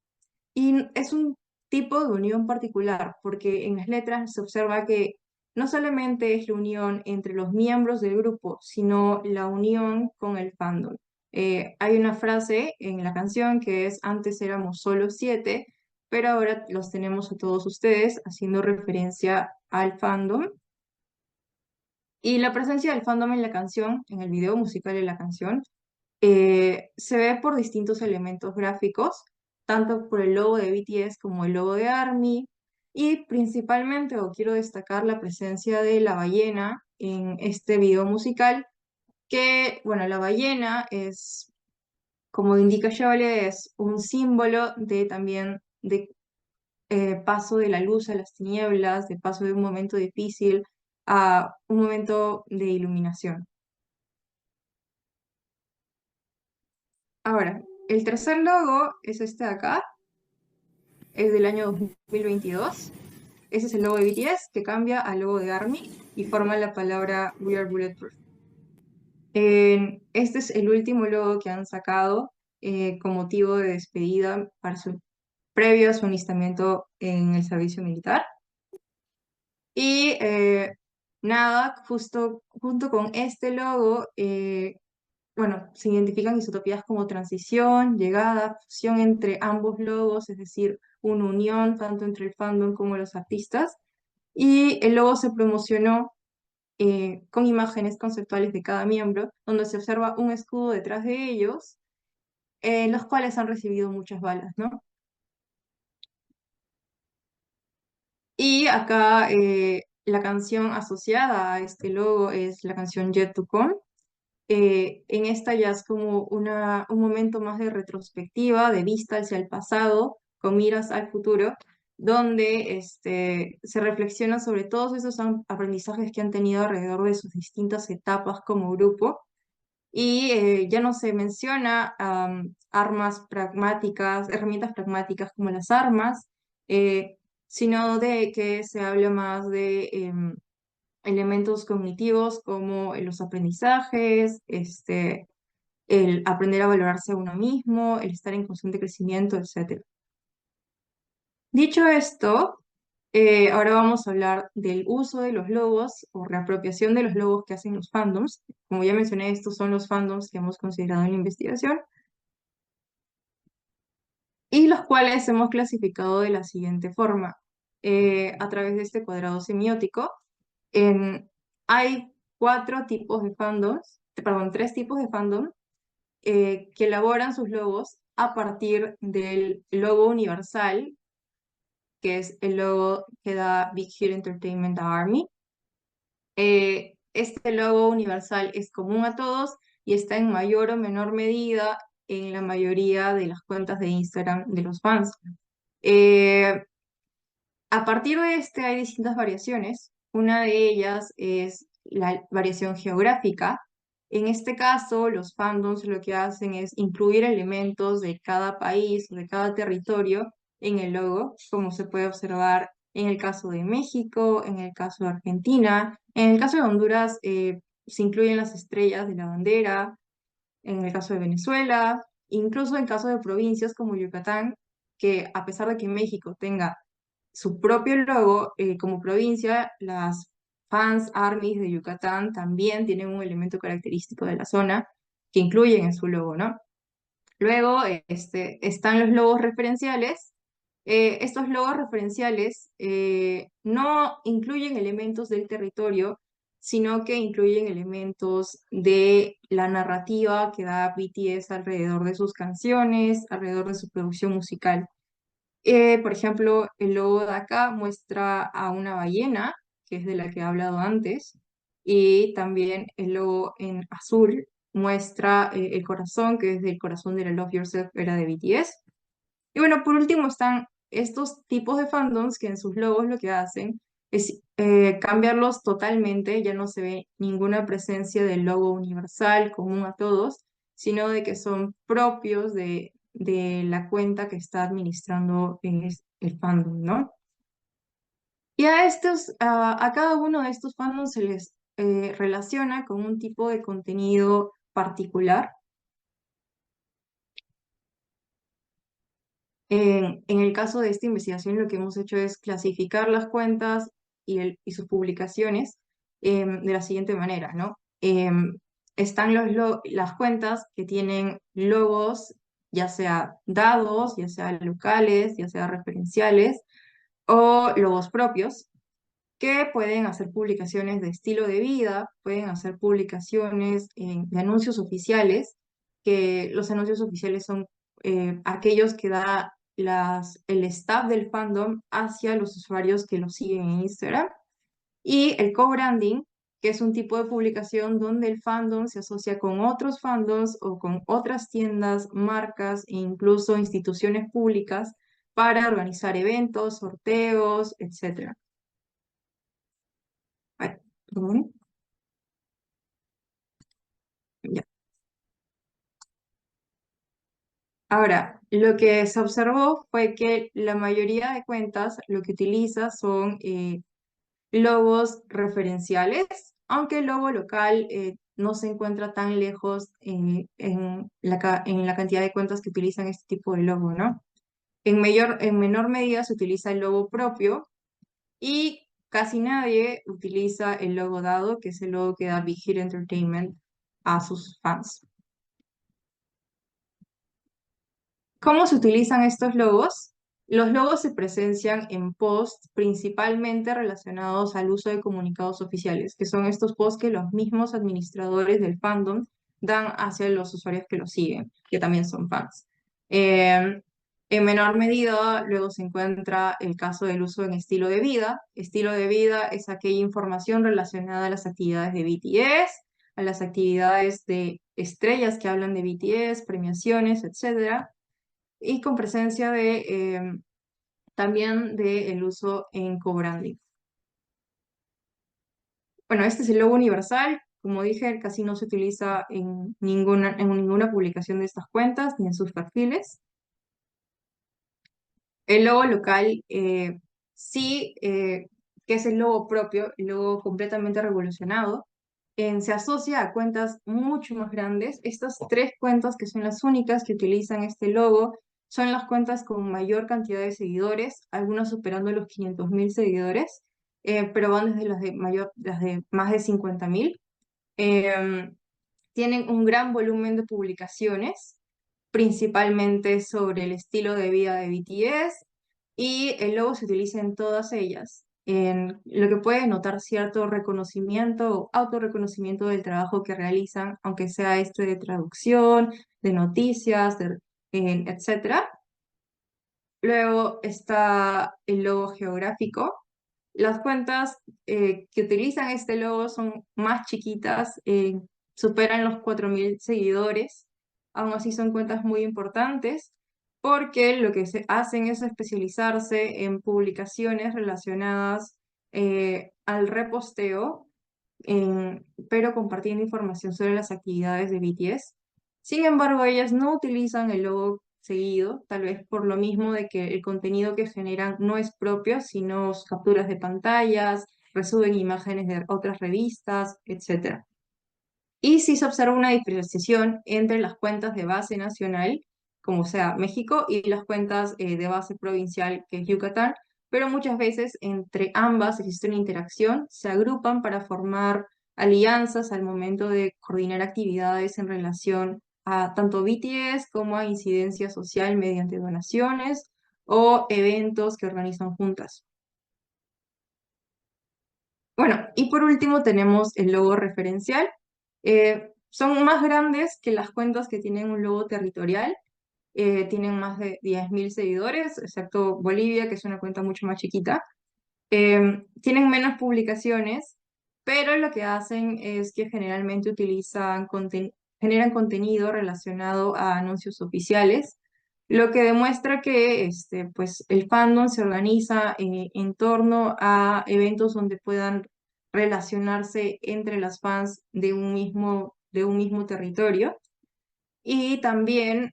Y es un tipo de unión particular, porque en las letras se observa que no solamente es la unión entre los miembros del grupo, sino la unión con el fandom. Hay una frase en la canción que es: antes éramos solo 7, pero ahora los tenemos a todos ustedes, haciendo referencia al fandom. Y la presencia del fandom en la canción, en el video musical de la canción, se ve por distintos elementos gráficos, tanto por el logo de BTS como el logo de ARMY, y principalmente, o quiero destacar la presencia de la ballena en este video musical, que, bueno, la ballena es, como indica Chevalier, es un símbolo de también de paso de la luz a las tinieblas, de paso de un momento difícil a un momento de iluminación. Ahora, el tercer logo es este de acá, es del año 2022. Ese es el logo de BTS que cambia al logo de ARMY y forma la palabra We Are Bulletproof. Este es el último logo que han sacado con motivo de despedida previo a su alistamiento en el servicio militar. Y nada, justo junto con este logo, bueno, se identifican isotopías como transición, llegada, fusión entre ambos logos, es decir, una unión tanto entre el fandom como los artistas. Y el logo se promocionó con imágenes conceptuales de cada miembro, donde se observa un escudo detrás de ellos, los cuales han recibido muchas balas, ¿no? Y acá la canción asociada a este logo es la canción Yet to Come. En esta ya es como un momento más de retrospectiva, de vista hacia el pasado, con miras al futuro, donde se reflexiona sobre todos esos aprendizajes que han tenido alrededor de sus distintas etapas como grupo. y ya no se menciona armas pragmáticas, herramientas pragmáticas como las armas, sino de que se habla más de elementos cognitivos como los aprendizajes, el aprender a valorarse a uno mismo, el estar en constante crecimiento, etc. Dicho esto, ahora vamos a hablar del uso de los logos o reapropiación de los logos que hacen los fandoms. Como ya mencioné, estos son los fandoms que hemos considerado en la investigación y los cuales hemos clasificado de la siguiente forma. A través de este cuadrado semiótico, hay tres tipos de fandom que elaboran sus logos a partir del logo universal, que es el logo que da Big Hit Entertainment a ARMY. Este logo universal es común a todos y está en mayor o menor medida en la mayoría de las cuentas de Instagram de los fans. Eh, a partir de este hay distintas variaciones. Una de ellas es la variación geográfica. En este caso, los fandoms lo que hacen es incluir elementos de cada país o de cada territorio en el logo, como se puede observar en el caso de México, en el caso de Argentina. En el caso de Honduras, se incluyen las estrellas de la bandera. En el caso de Venezuela, incluso en caso de provincias como Yucatán, que a pesar de que México tenga su propio logo, como provincia, las fans armies de Yucatán también tienen un elemento característico de la zona que incluyen en su logo, ¿no? Luego están los logos referenciales. Estos logos referenciales no incluyen elementos del territorio, sino que incluyen elementos de la narrativa que da BTS alrededor de sus canciones, alrededor de su producción musical. Por ejemplo, el logo de acá muestra a una ballena, que es de la que he hablado antes, y también el logo en azul muestra el corazón, que es del corazón de la Love Yourself, era de BTS. Y bueno, por último están estos tipos de fandoms que en sus logos lo que hacen es cambiarlos totalmente, ya no se ve ninguna presencia del logo universal común a todos, sino de que son propios de la cuenta que está administrando el fandom, ¿no? Y a cada uno de estos fandoms se les relaciona con un tipo de contenido particular. En el caso de esta investigación, lo que hemos hecho es clasificar las cuentas y sus publicaciones de la siguiente manera, ¿no? Están las cuentas que tienen logos, ya sea dados, ya sea locales, ya sea referenciales, o logos propios, que pueden hacer publicaciones de estilo de vida, pueden hacer publicaciones de anuncios oficiales, que los anuncios oficiales son aquellos que da el staff del fandom hacia los usuarios que lo siguen en Instagram, y el co-branding, que es un tipo de publicación donde el fandom se asocia con otros fandoms o con otras tiendas, marcas e incluso instituciones públicas para organizar eventos, sorteos, etc. Ay, perdón. Ya. Ahora, lo que se observó fue que la mayoría de cuentas lo que utiliza son logos referenciales, aunque el logo local no se encuentra tan lejos en la cantidad de cuentas que utilizan este tipo de logo, ¿no? En menor medida se utiliza el logo propio y casi nadie utiliza el logo dado, que es el logo que da Big Hit Entertainment a sus fans. ¿Cómo se utilizan estos logos? Los logos se presencian en posts principalmente relacionados al uso de comunicados oficiales, que son estos posts que los mismos administradores del fandom dan hacia los usuarios que los siguen, que también son fans. En menor medida, luego se encuentra el caso del uso en estilo de vida. Estilo de vida es aquella información relacionada a las actividades de BTS, a las actividades de estrellas que hablan de BTS, premiaciones, etc. Y con presencia también del uso en co-branding. Bueno, este es el logo universal. como dije, casi no se utiliza en ninguna publicación de estas cuentas ni en sus perfiles. El logo local, sí, que es el logo propio, el logo completamente revolucionado, se asocia a cuentas mucho más grandes. Estas tres cuentas, que son las únicas que utilizan este logo, son las cuentas con mayor cantidad de seguidores, algunas superando los 500.000 seguidores, pero van desde las de más de 50.000. Em, Tienen un gran volumen de publicaciones, principalmente sobre el estilo de vida de BTS, y el logo se utiliza en todas ellas, en lo que puede notar cierto reconocimiento o autorreconocimiento del trabajo que realizan, aunque sea este de traducción, de noticias, etcétera. Luego está el logo geográfico. Las cuentas que utilizan este logo son más chiquitas, superan los 4.000 seguidores. Aún así son cuentas muy importantes porque lo que se hacen es especializarse en publicaciones relacionadas al reposteo, pero compartiendo información sobre las actividades de BTS. Sin embargo, ellas no utilizan el logo seguido, tal vez por lo mismo de que el contenido que generan no es propio, sino capturas de pantallas, resuben imágenes de otras revistas, etc. Y sí se observa una diferenciación entre las cuentas de base nacional, como sea México, y las cuentas de base provincial, que es Yucatán, pero muchas veces entre ambas existe una interacción, se agrupan para formar alianzas al momento de coordinar actividades en relación a tanto BTS como a incidencia social mediante donaciones o eventos que organizan juntas. Bueno, y por último tenemos el logo referencial. Son más grandes que las cuentas que tienen un logo territorial. Tienen más de 10.000 seguidores, excepto Bolivia, que es una cuenta mucho más chiquita. Tienen menos publicaciones, pero lo que hacen es que generalmente generan contenido relacionado a anuncios oficiales, lo que demuestra que pues, el fandom se organiza en torno a eventos donde puedan relacionarse entre las fans de un mismo territorio, y también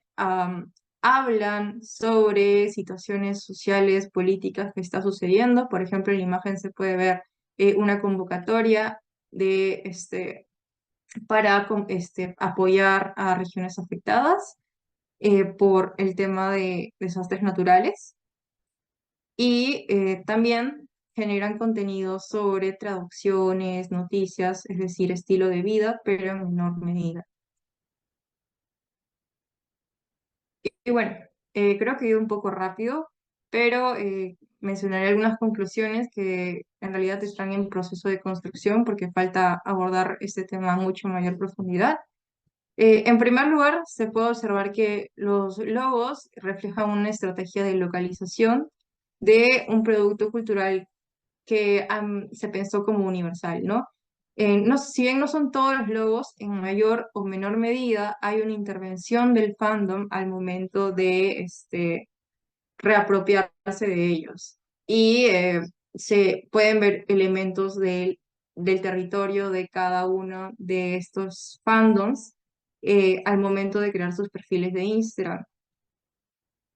hablan sobre situaciones sociales, políticas que está sucediendo. Por ejemplo, en la imagen se puede ver una convocatoria para apoyar a regiones afectadas por el tema de desastres naturales, y también generan contenido sobre traducciones, noticias, es decir, estilo de vida, pero en menor medida. Y bueno, creo que he ido un poco rápido, pero mencionaré algunas conclusiones que en realidad están en proceso de construcción porque falta abordar este tema a mucho mayor profundidad. En primer lugar, se puede observar que los logos reflejan una estrategia de localización de un producto cultural que se pensó como universal, ¿no? No, si bien no son todos los logos, en mayor o menor medida hay una intervención del fandom al momento de reapropiarse de ellos. Y se pueden ver elementos del territorio de cada uno de estos fandoms al momento de crear sus perfiles de Instagram.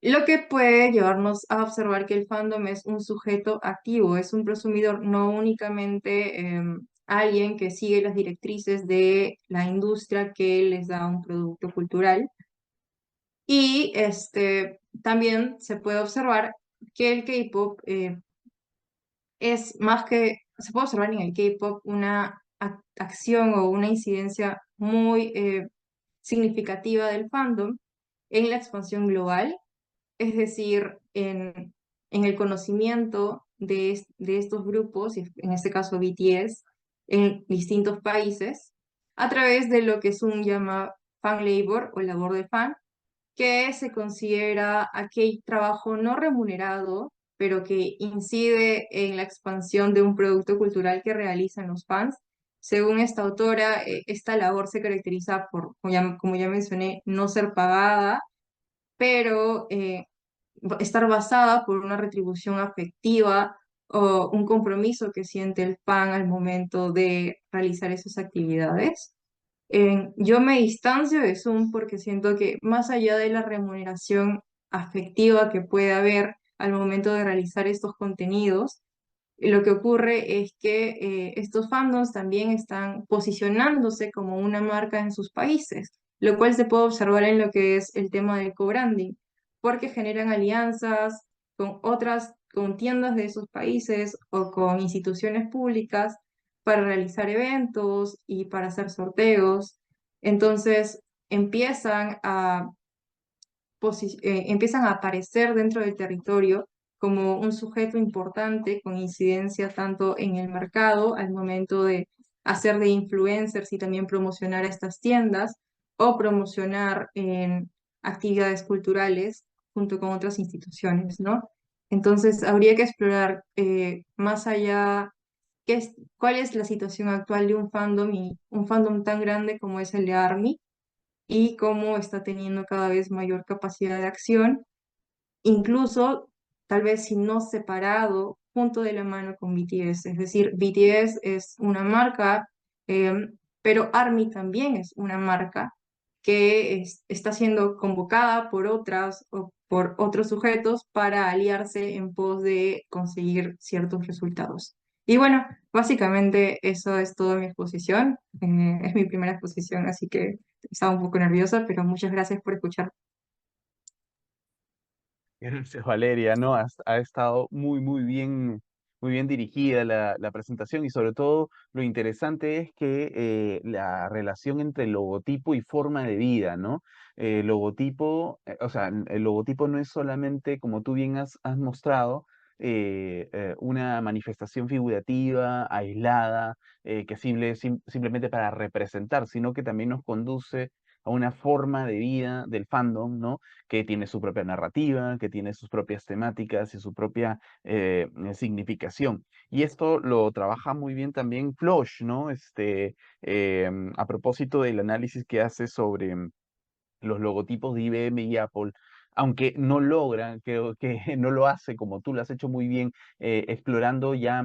Lo que puede llevarnos a observar que el fandom es un sujeto activo, es un prosumidor, no únicamente alguien que sigue las directrices de la industria que les da un producto cultural. Y también se puede observar que el K-pop se puede observar en el K-pop una acción o una incidencia muy significativa del fandom en la expansión global, es decir, en el conocimiento de estos grupos, y en este caso BTS, en distintos países, a través de lo que es un llama fan labor o labor de fan, que se considera aquel trabajo no remunerado, pero que incide en la expansión de un producto cultural que realizan los fans. Según esta autora, esta labor se caracteriza por, como ya mencioné, no ser pagada, pero estar basada por una retribución afectiva o un compromiso que siente el fan al momento de realizar esas actividades. Yo me distancio de Zoom porque siento que más allá de la remuneración afectiva que puede haber al momento de realizar estos contenidos, lo que ocurre es que estos fandoms también están posicionándose como una marca en sus países, lo cual se puede observar en lo que es el tema del co-branding, porque generan alianzas con otras, con tiendas de esos países o con instituciones públicas para realizar eventos y para hacer sorteos. Entonces empiezan a aparecer dentro del territorio como un sujeto importante con incidencia tanto en el mercado al momento de hacer de influencers y también promocionar a estas tiendas o promocionar en actividades culturales junto con otras instituciones, ¿no? Entonces habría que explorar más allá cuál es la situación actual de un fandom y un fandom tan grande como es el de ARMY y cómo está teniendo cada vez mayor capacidad de acción, incluso tal vez si no separado, junto de la mano con BTS. Es decir, BTS es una marca, pero ARMY también es una marca que está siendo convocada por otras o por otros sujetos para aliarse en pos de conseguir ciertos resultados. Y bueno, básicamente eso es toda mi exposición. Es mi primera exposición, así que estaba un poco nerviosa, pero muchas gracias por escuchar. Gracias, Valeria, ¿no? Ha estado muy bien dirigida la presentación y sobre todo lo interesante es que la relación entre logotipo y forma de vida, ¿no? Logotipo, o sea, el logotipo no es solamente, como tú bien has mostrado, una manifestación figurativa, aislada, que simplemente para representar, sino que también nos conduce a una forma de vida del fandom, ¿no? Que tiene su propia narrativa, que tiene sus propias temáticas y su propia significación. Y esto lo trabaja muy bien también Flosh, ¿no? A propósito del análisis que hace sobre los logotipos de IBM y Apple, aunque no logra, creo que no lo hace como tú lo has hecho muy bien, explorando ya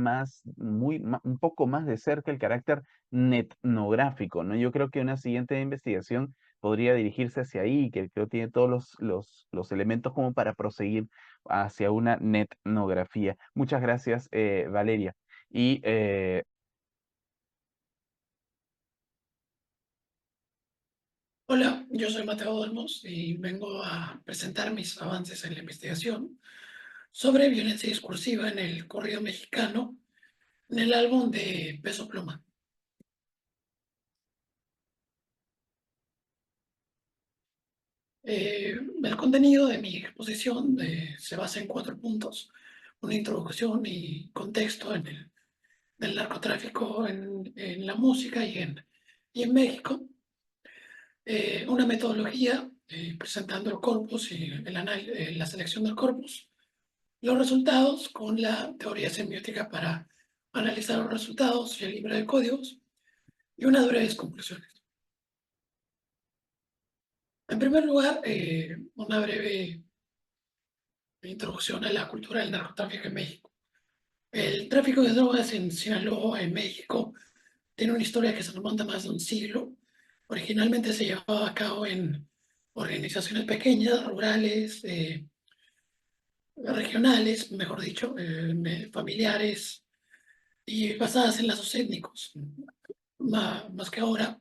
un poco más de cerca el carácter netnográfico, ¿no? Yo creo que una siguiente investigación podría dirigirse hacia ahí, que creo que tiene todos los elementos como para proseguir hacia una netnografía. Muchas gracias, Valeria. Y Hola, yo soy Mateo Olmos y vengo a presentar mis avances en la investigación sobre violencia discursiva en el corrido mexicano en el álbum de Peso Pluma. El contenido de mi exposición se basa en 4 puntos: una introducción y contexto del narcotráfico en la música y en México, una metodología presentando el corpus y la selección del corpus, los resultados con la teoría semiótica para analizar los resultados y el libro de códigos, y unas breves conclusiones. En primer lugar, una breve introducción a la cultura del narcotráfico en México. El tráfico de drogas en Sinaloa, en México, tiene una historia que se remonta a más de un siglo. Originalmente se llevaba a cabo en organizaciones pequeñas, rurales, regionales, mejor dicho, familiares y basadas en lazos étnicos. Más que ahora,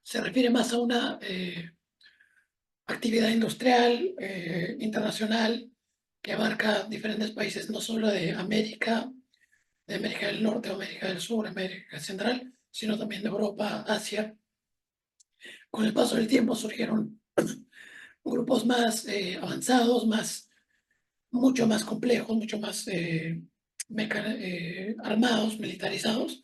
se refiere más a una actividad industrial internacional que abarca diferentes países, no solo de América del Norte, América del Sur, América Central, sino también de Europa, Asia. Con el paso del tiempo surgieron grupos más avanzados, mucho más complejos, mucho más armados, militarizados.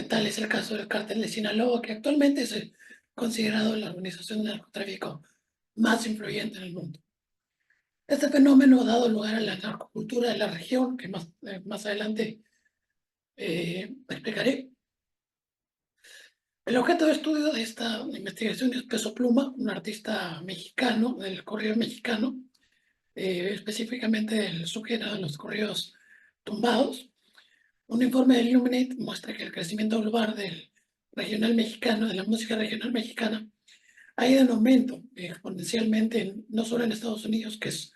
Tal es el caso del cártel de Sinaloa, que actualmente es considerado la organización de narcotráfico más influyente en el mundo. Este fenómeno ha dado lugar a la narcocultura de la región, que más adelante explicaré. El objeto de estudio de esta investigación es Peso Pluma, un artista mexicano del corrido mexicano, específicamente del subgénero de los corridos tumbados. Un informe de Illuminate muestra que el crecimiento global del regional mexicano, de la música regional mexicana, ha ido en aumento exponencialmente, no solo en Estados Unidos, que es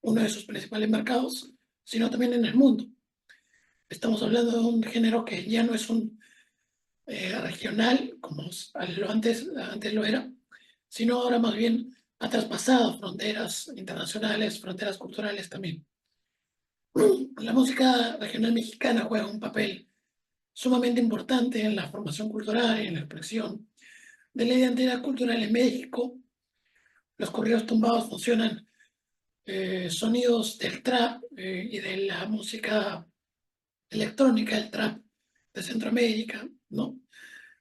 uno de sus principales mercados, sino también en el mundo. Estamos hablando de un género que ya no es un regional, como antes lo era, sino ahora más bien ha traspasado fronteras internacionales, fronteras culturales también. La música regional mexicana juega un papel sumamente importante en la formación cultural y en la expresión de la identidad cultural en México. Los corridos tumbados funcionan sonidos del trap y de la música electrónica, el trap de Centroamérica, ¿no?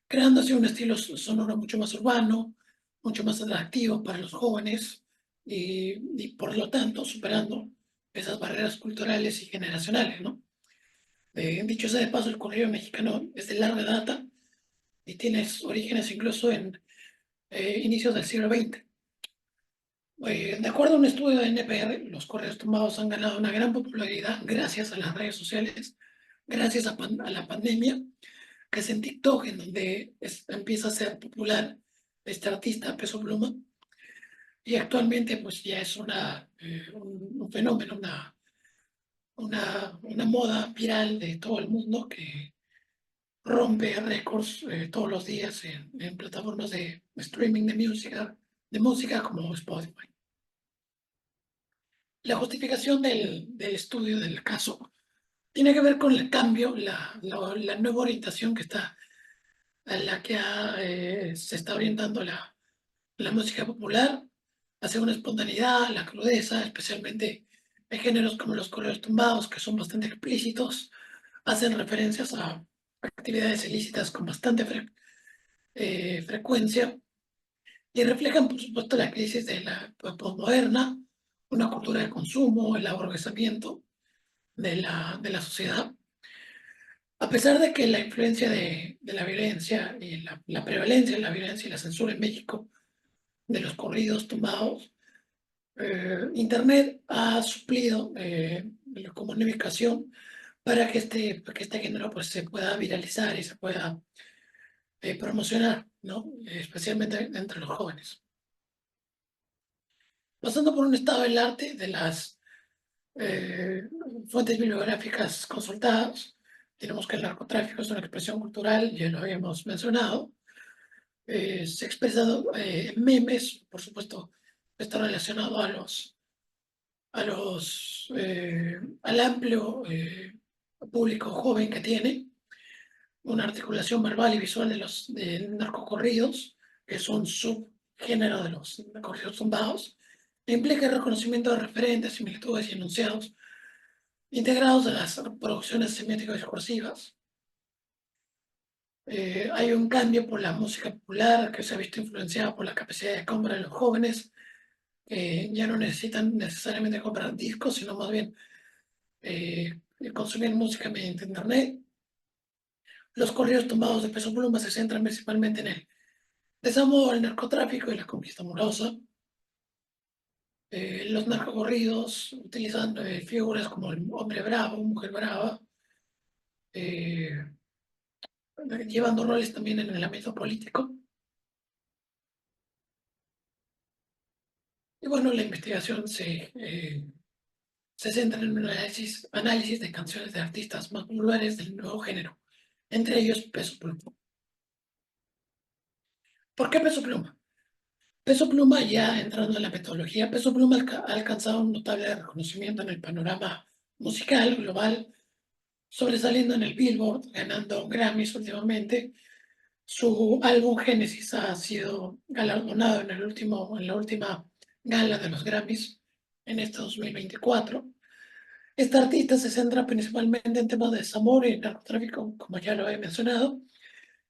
Creando así un estilo sonoro mucho más urbano, mucho más atractivo para los jóvenes y por lo tanto superando esas barreras culturales y generacionales, ¿no? Dicho sea de paso, el corrido mexicano es de larga data y tiene sus orígenes incluso en inicios del siglo XX. De acuerdo a un estudio de NPR, los correos tumbados han ganado una gran popularidad gracias a las redes sociales, gracias a la pandemia, que es en TikTok, en donde empieza a ser popular este artista Peso Pluma, y actualmente pues ya es un fenómeno, una moda viral de todo el mundo que rompe récords todos los días en plataformas de streaming de música como Spotify. La justificación del estudio del caso tiene que ver con el cambio, la nueva orientación a la que se está orientando la música popular, hacia una espontaneidad, la crudeza, especialmente en géneros como los correos tumbados, que son bastante explícitos, hacen referencias a actividades ilícitas con bastante frecuencia y reflejan, por supuesto, la crisis de la posmoderna, una cultura de consumo, el aburguesamiento de la sociedad. A pesar de que la influencia de la violencia y la prevalencia de la violencia y la censura en México de los corridos tumbados, Internet ha suplido la comunicación para que este género pues, se pueda viralizar y se pueda promocionar, ¿no? Especialmente entre los jóvenes. Pasando por un estado del arte de las eh, fuentes bibliográficas consultadas, tenemos que el narcotráfico es una expresión cultural, ya lo habíamos mencionado, se ha expresado en memes, por supuesto, está relacionado al amplio público joven que tiene, una articulación verbal y visual de narcocorridos, que es un subgénero de los corridos tumbados, e implica el reconocimiento de referentes, similitudes y enunciados integrados a las producciones semiótico-discursivas. Hay un cambio por la música popular que se ha visto influenciada por la capacidad de compra de los jóvenes, que ya no necesitan necesariamente comprar discos, sino más bien consumir música mediante Internet. Los corridos tumbados de Peso Pluma se centran principalmente en el desamor, el narcotráfico y la conquista amorosa. Los narcocorridos utilizan figuras como el hombre bravo, mujer brava, eh, llevando roles también en el ámbito político. Y bueno, la investigación se centra en un análisis de canciones de artistas más populares del nuevo género, entre ellos Peso Pluma. ¿Por qué Peso Pluma? Peso Pluma, ya entrando en la metodología, Peso Pluma ha alcanzado un notable reconocimiento en el panorama musical global, sobresaliendo en el Billboard, ganando Grammys últimamente. Su álbum Génesis ha sido galardonado en la última gala de los Grammys en este 2024. Esta artista se centra principalmente en temas de desamor y narcotráfico, como ya lo he mencionado,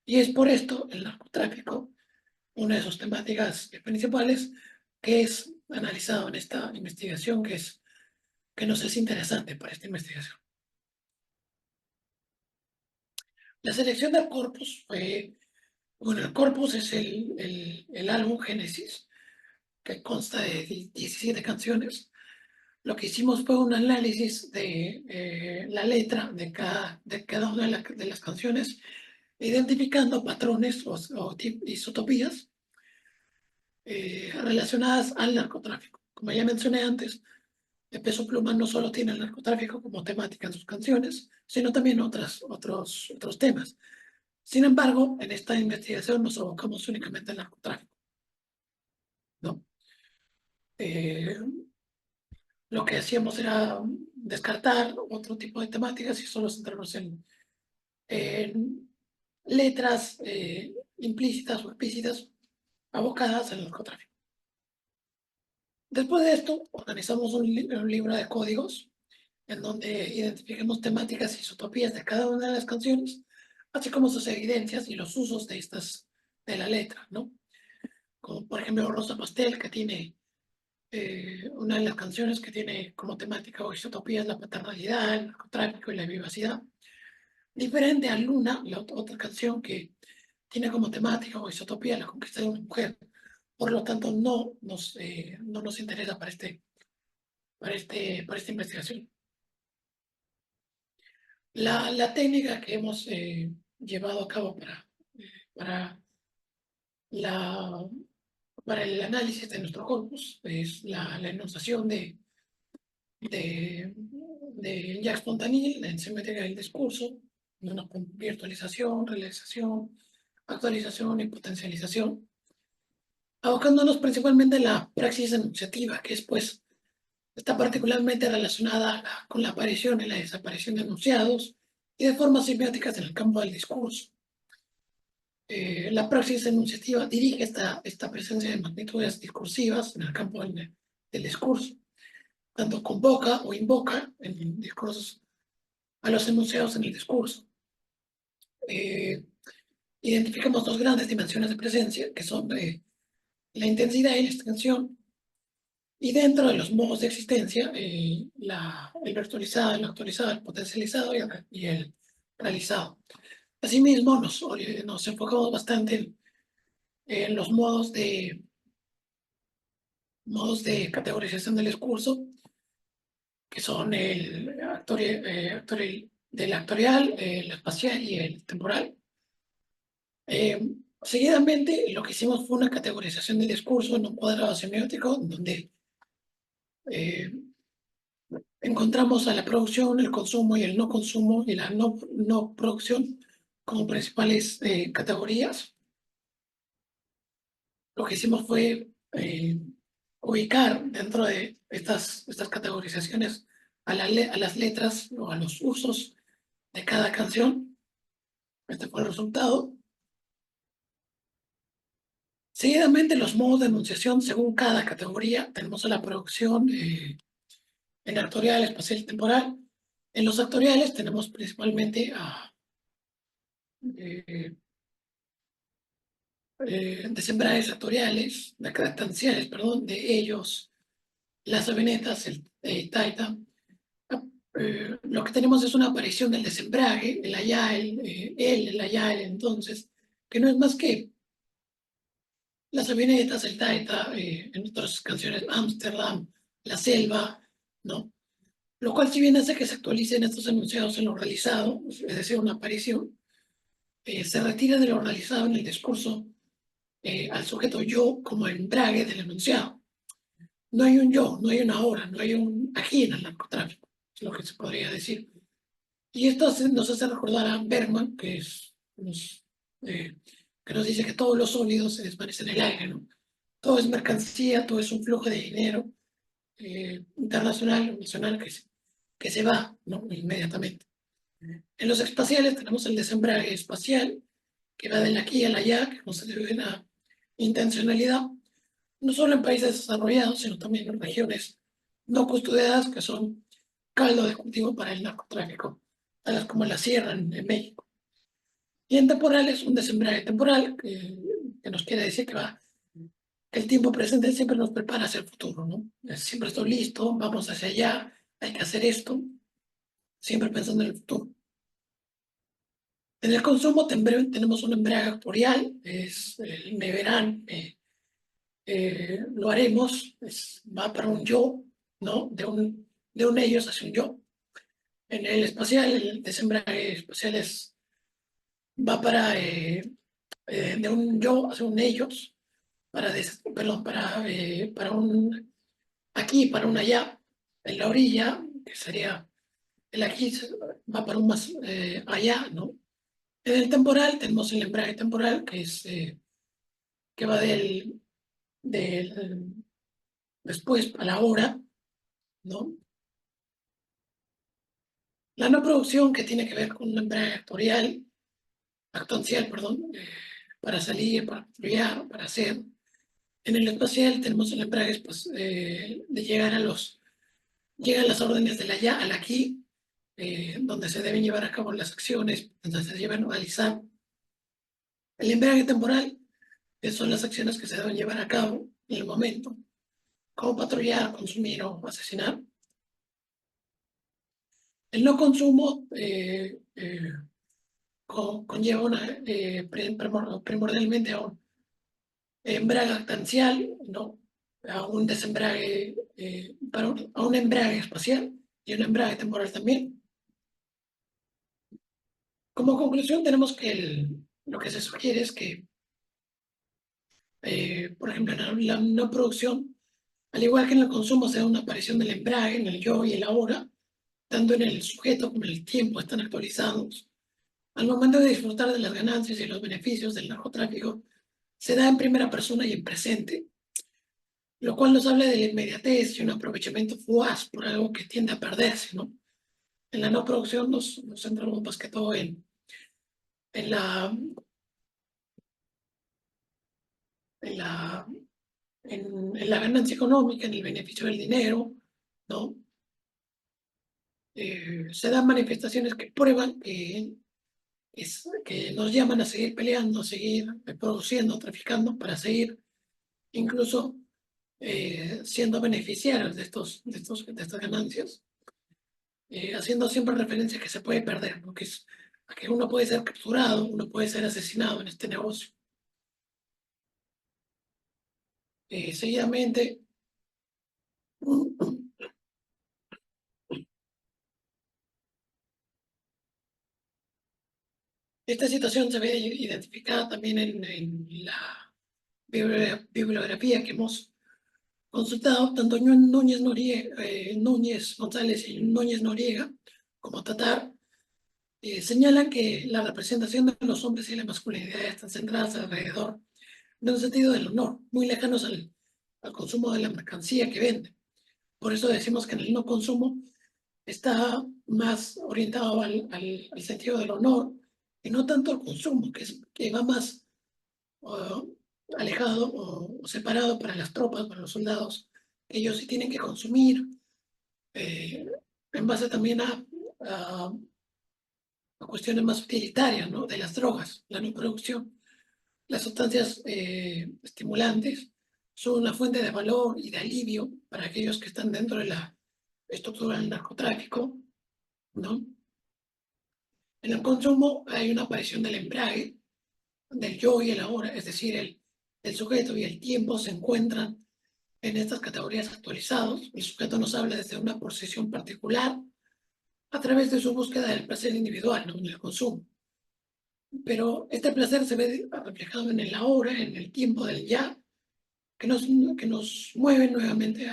y es por esto el narcotráfico una de sus temáticas principales que es analizado en esta investigación, que nos es interesante para esta investigación. La selección del corpus bueno, el corpus es el álbum Génesis, que consta de 17 canciones. lo que hicimos fue un análisis de la letra de cada una de las canciones, identificando patrones o isotopías relacionadas al narcotráfico. Como ya mencioné antes, el Peso Pluma no solo tiene el narcotráfico como temática en sus canciones, sino también otros temas. Sin embargo, en esta investigación nos abocamos únicamente al narcotráfico, ¿no? Lo que hacíamos era descartar otro tipo de temáticas y solo centrarnos en letras implícitas o explícitas abocadas al narcotráfico. Después de esto, organizamos un libro de códigos en donde identifiquemos temáticas y isotopías de cada una de las canciones, así como sus evidencias y los usos de la letra, ¿no? Como por ejemplo Rosa Pastel, que tiene una de las canciones que tiene como temática o isotopías la paternalidad, el narcotráfico y la vivacidad. Diferente a Luna, la otra canción que tiene como temática o isotopía la conquista de una mujer. Por lo tanto, no nos interesa para esta investigación. La técnica que hemos llevado a cabo para, la, para el análisis de nuestro corpus es la enunciación de Jacques Fontanille, la enzimática del discurso, de una virtualización, realización, actualización y potencialización, abocándonos principalmente a la praxis enunciativa, que es pues está particularmente relacionada con la aparición y la desaparición de enunciados y de formas semióticas en el campo del discurso. La praxis enunciativa dirige esta presencia de magnitudes discursivas en el campo del discurso, tanto convoca o invoca en discursos a los enunciados en el discurso. Identificamos dos grandes dimensiones de presencia, que son la intensidad y la extensión, y dentro de los modos de existencia, el virtualizado, el actualizado, el potencializado y el realizado. Asimismo, nos enfocamos bastante en los modos categorización del discurso, que son el actorial, el espacial y el temporal. Seguidamente, lo que hicimos fue una categorización del discurso en un cuadrado semiótico, donde encontramos a la producción, el consumo y el no consumo y la no producción como principales categorías. Lo que hicimos fue ubicar dentro de estas categorizaciones a las letras o a los usos de cada canción. Este fue el resultado. Seguidamente, los modos de enunciación según cada categoría. Tenemos a la producción en actorial, espacial y temporal. En los actoriales tenemos principalmente a desembragues actoriales, credenciales, perdón, de ellos, las avenetas, el taita. Lo que tenemos es una aparición del desembrague, el allá, el allá, el entonces, que no es más que las avionetas, el taita, en otras canciones, Ámsterdam, la selva, ¿no? Lo cual, si bien hace que se actualicen estos enunciados en lo realizado, es decir, una aparición, se retira de lo realizado en el discurso al sujeto yo como embrague del enunciado. No hay un yo, no hay una hora, no hay un aquí en el narcotráfico, es lo que se podría decir. Y esto nos hace recordar a Bergman, que nos dice que todos los sólidos se desvanecen en el aire, ¿no? Todo es mercancía, todo es un flujo de dinero internacional o nacional que se va, ¿no? Inmediatamente. En los espaciales tenemos el desembrague espacial, que va del aquí al allá, que no se debe a una intencionalidad, no solo en países desarrollados, sino también en regiones no custodiadas, que son caldo de cultivo para el narcotráfico, tales como la sierra en México. Y en temporal es un desembrague temporal, que nos quiere decir que el tiempo presente siempre nos prepara hacia el futuro, ¿no? Siempre estoy listo, vamos hacia allá, hay que hacer esto, siempre pensando en el futuro. En el consumo tenemos un embrague actorial, es el me verán, lo haremos, va para un yo, ¿no? De un ellos hacia un yo. En el espacial, el desembrague espacial va de un yo hacia un ellos, perdón, para un aquí, para un allá. En la orilla, que sería el aquí, va para un más allá, ¿no? En el temporal tenemos el embrague temporal, que va del después a la hora, ¿no? La no producción, que tiene que ver con un embrague actoncial, perdón, para salir, para estudiar, para hacer. En el espacial tenemos el embrague pues, de llegan las órdenes del allá al aquí, donde se deben llevar a cabo las acciones, donde se deben realizar. El embrague temporal, que son las acciones que se deben llevar a cabo en el momento, como patrullar, consumir o asesinar. El no consumo conlleva primordialmente a un embrague actancial, ¿no? A un desembrague, a un embrague espacial y un embrague temporal también. Como conclusión, tenemos que lo que se sugiere es que, por ejemplo, en la no producción, al igual que en el consumo, se da una aparición del embrague en el yo y el ahora, tanto en el sujeto como en el tiempo están actualizados. Al momento de disfrutar de las ganancias y los beneficios del narcotráfico, se da en primera persona y en presente, lo cual nos habla de la inmediatez y un aprovechamiento fugaz por algo que tiende a perderse, ¿no? En la no producción nos centramos más que todo en la, en la, en la ganancia económica, en el beneficio del dinero, ¿no? Se dan manifestaciones que prueban que nos llaman a seguir peleando, a seguir produciendo, traficando, para seguir incluso siendo beneficiarios de estas ganancias, haciendo siempre referencia a que se puede perder, ¿no? A que uno puede ser capturado, uno puede ser asesinado en este negocio. Seguidamente, esta situación se ve identificada también en la bibliografía que hemos consultado, tanto Núñez González y Núñez Noriega como Tatar, señalan que la representación de los hombres y la masculinidad están centradas alrededor de un sentido del honor, muy lejanos al consumo de la mercancía que venden. Por eso decimos que en el no consumo está más orientado al sentido del honor y no tanto al consumo, que va más alejado o separado para las tropas, para los soldados. Ellos sí tienen que consumir eh, en base también a cuestiones más utilitarias, ¿no? De las drogas, la no producción. Las sustancias estimulantes son una fuente de valor y de alivio para aquellos que están dentro de la estructura del narcotráfico, ¿no? En el consumo hay una aparición del embrague, del yo y el ahora, es decir, el sujeto y el tiempo se encuentran en estas categorías actualizados. El sujeto nos habla desde una posición particular a través de su búsqueda del placer individual, ¿no? En el consumo. Pero este placer se ve reflejado en el ahora, en el tiempo del ya, que nos mueve nuevamente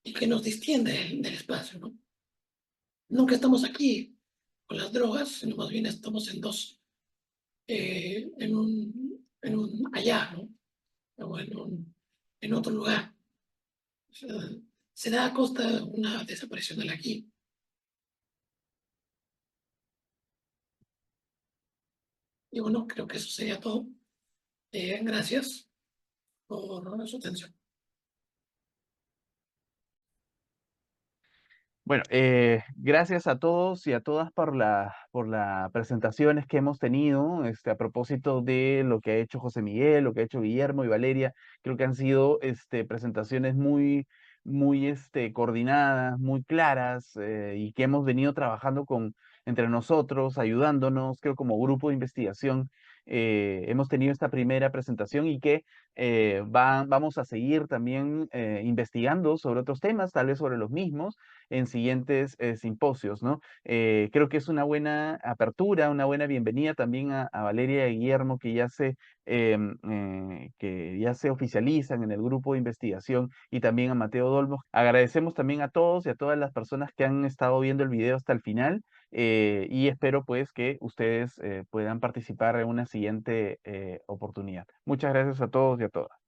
y que nos distiende del espacio, ¿no? Nunca estamos aquí con las drogas, sino más bien estamos en un allá, ¿no? O en otro lugar. O sea, se da a costa de una desaparición del aquí. Y bueno, creo que eso sería todo. Gracias por su atención. Bueno, gracias a todos y a todas por las presentaciones que hemos tenido, a propósito de lo que ha hecho José Miguel, lo que ha hecho Guillermo y Valeria. Creo que han sido presentaciones muy coordinadas, muy claras, y que hemos venido trabajando entre nosotros, ayudándonos, creo, como grupo de investigación hemos tenido esta primera presentación y que vamos a seguir también investigando sobre otros temas, tal vez sobre los mismos, en siguientes simposios, ¿no? Creo que es una buena apertura, una buena bienvenida también a Valeria y Guillermo, que ya se oficializan en el grupo de investigación, y también a Mateo Dolmos. Agradecemos también a todos y a todas las personas que han estado viendo el video hasta el final, y espero pues que ustedes puedan participar en una siguiente oportunidad. Muchas gracias a todos y a todas.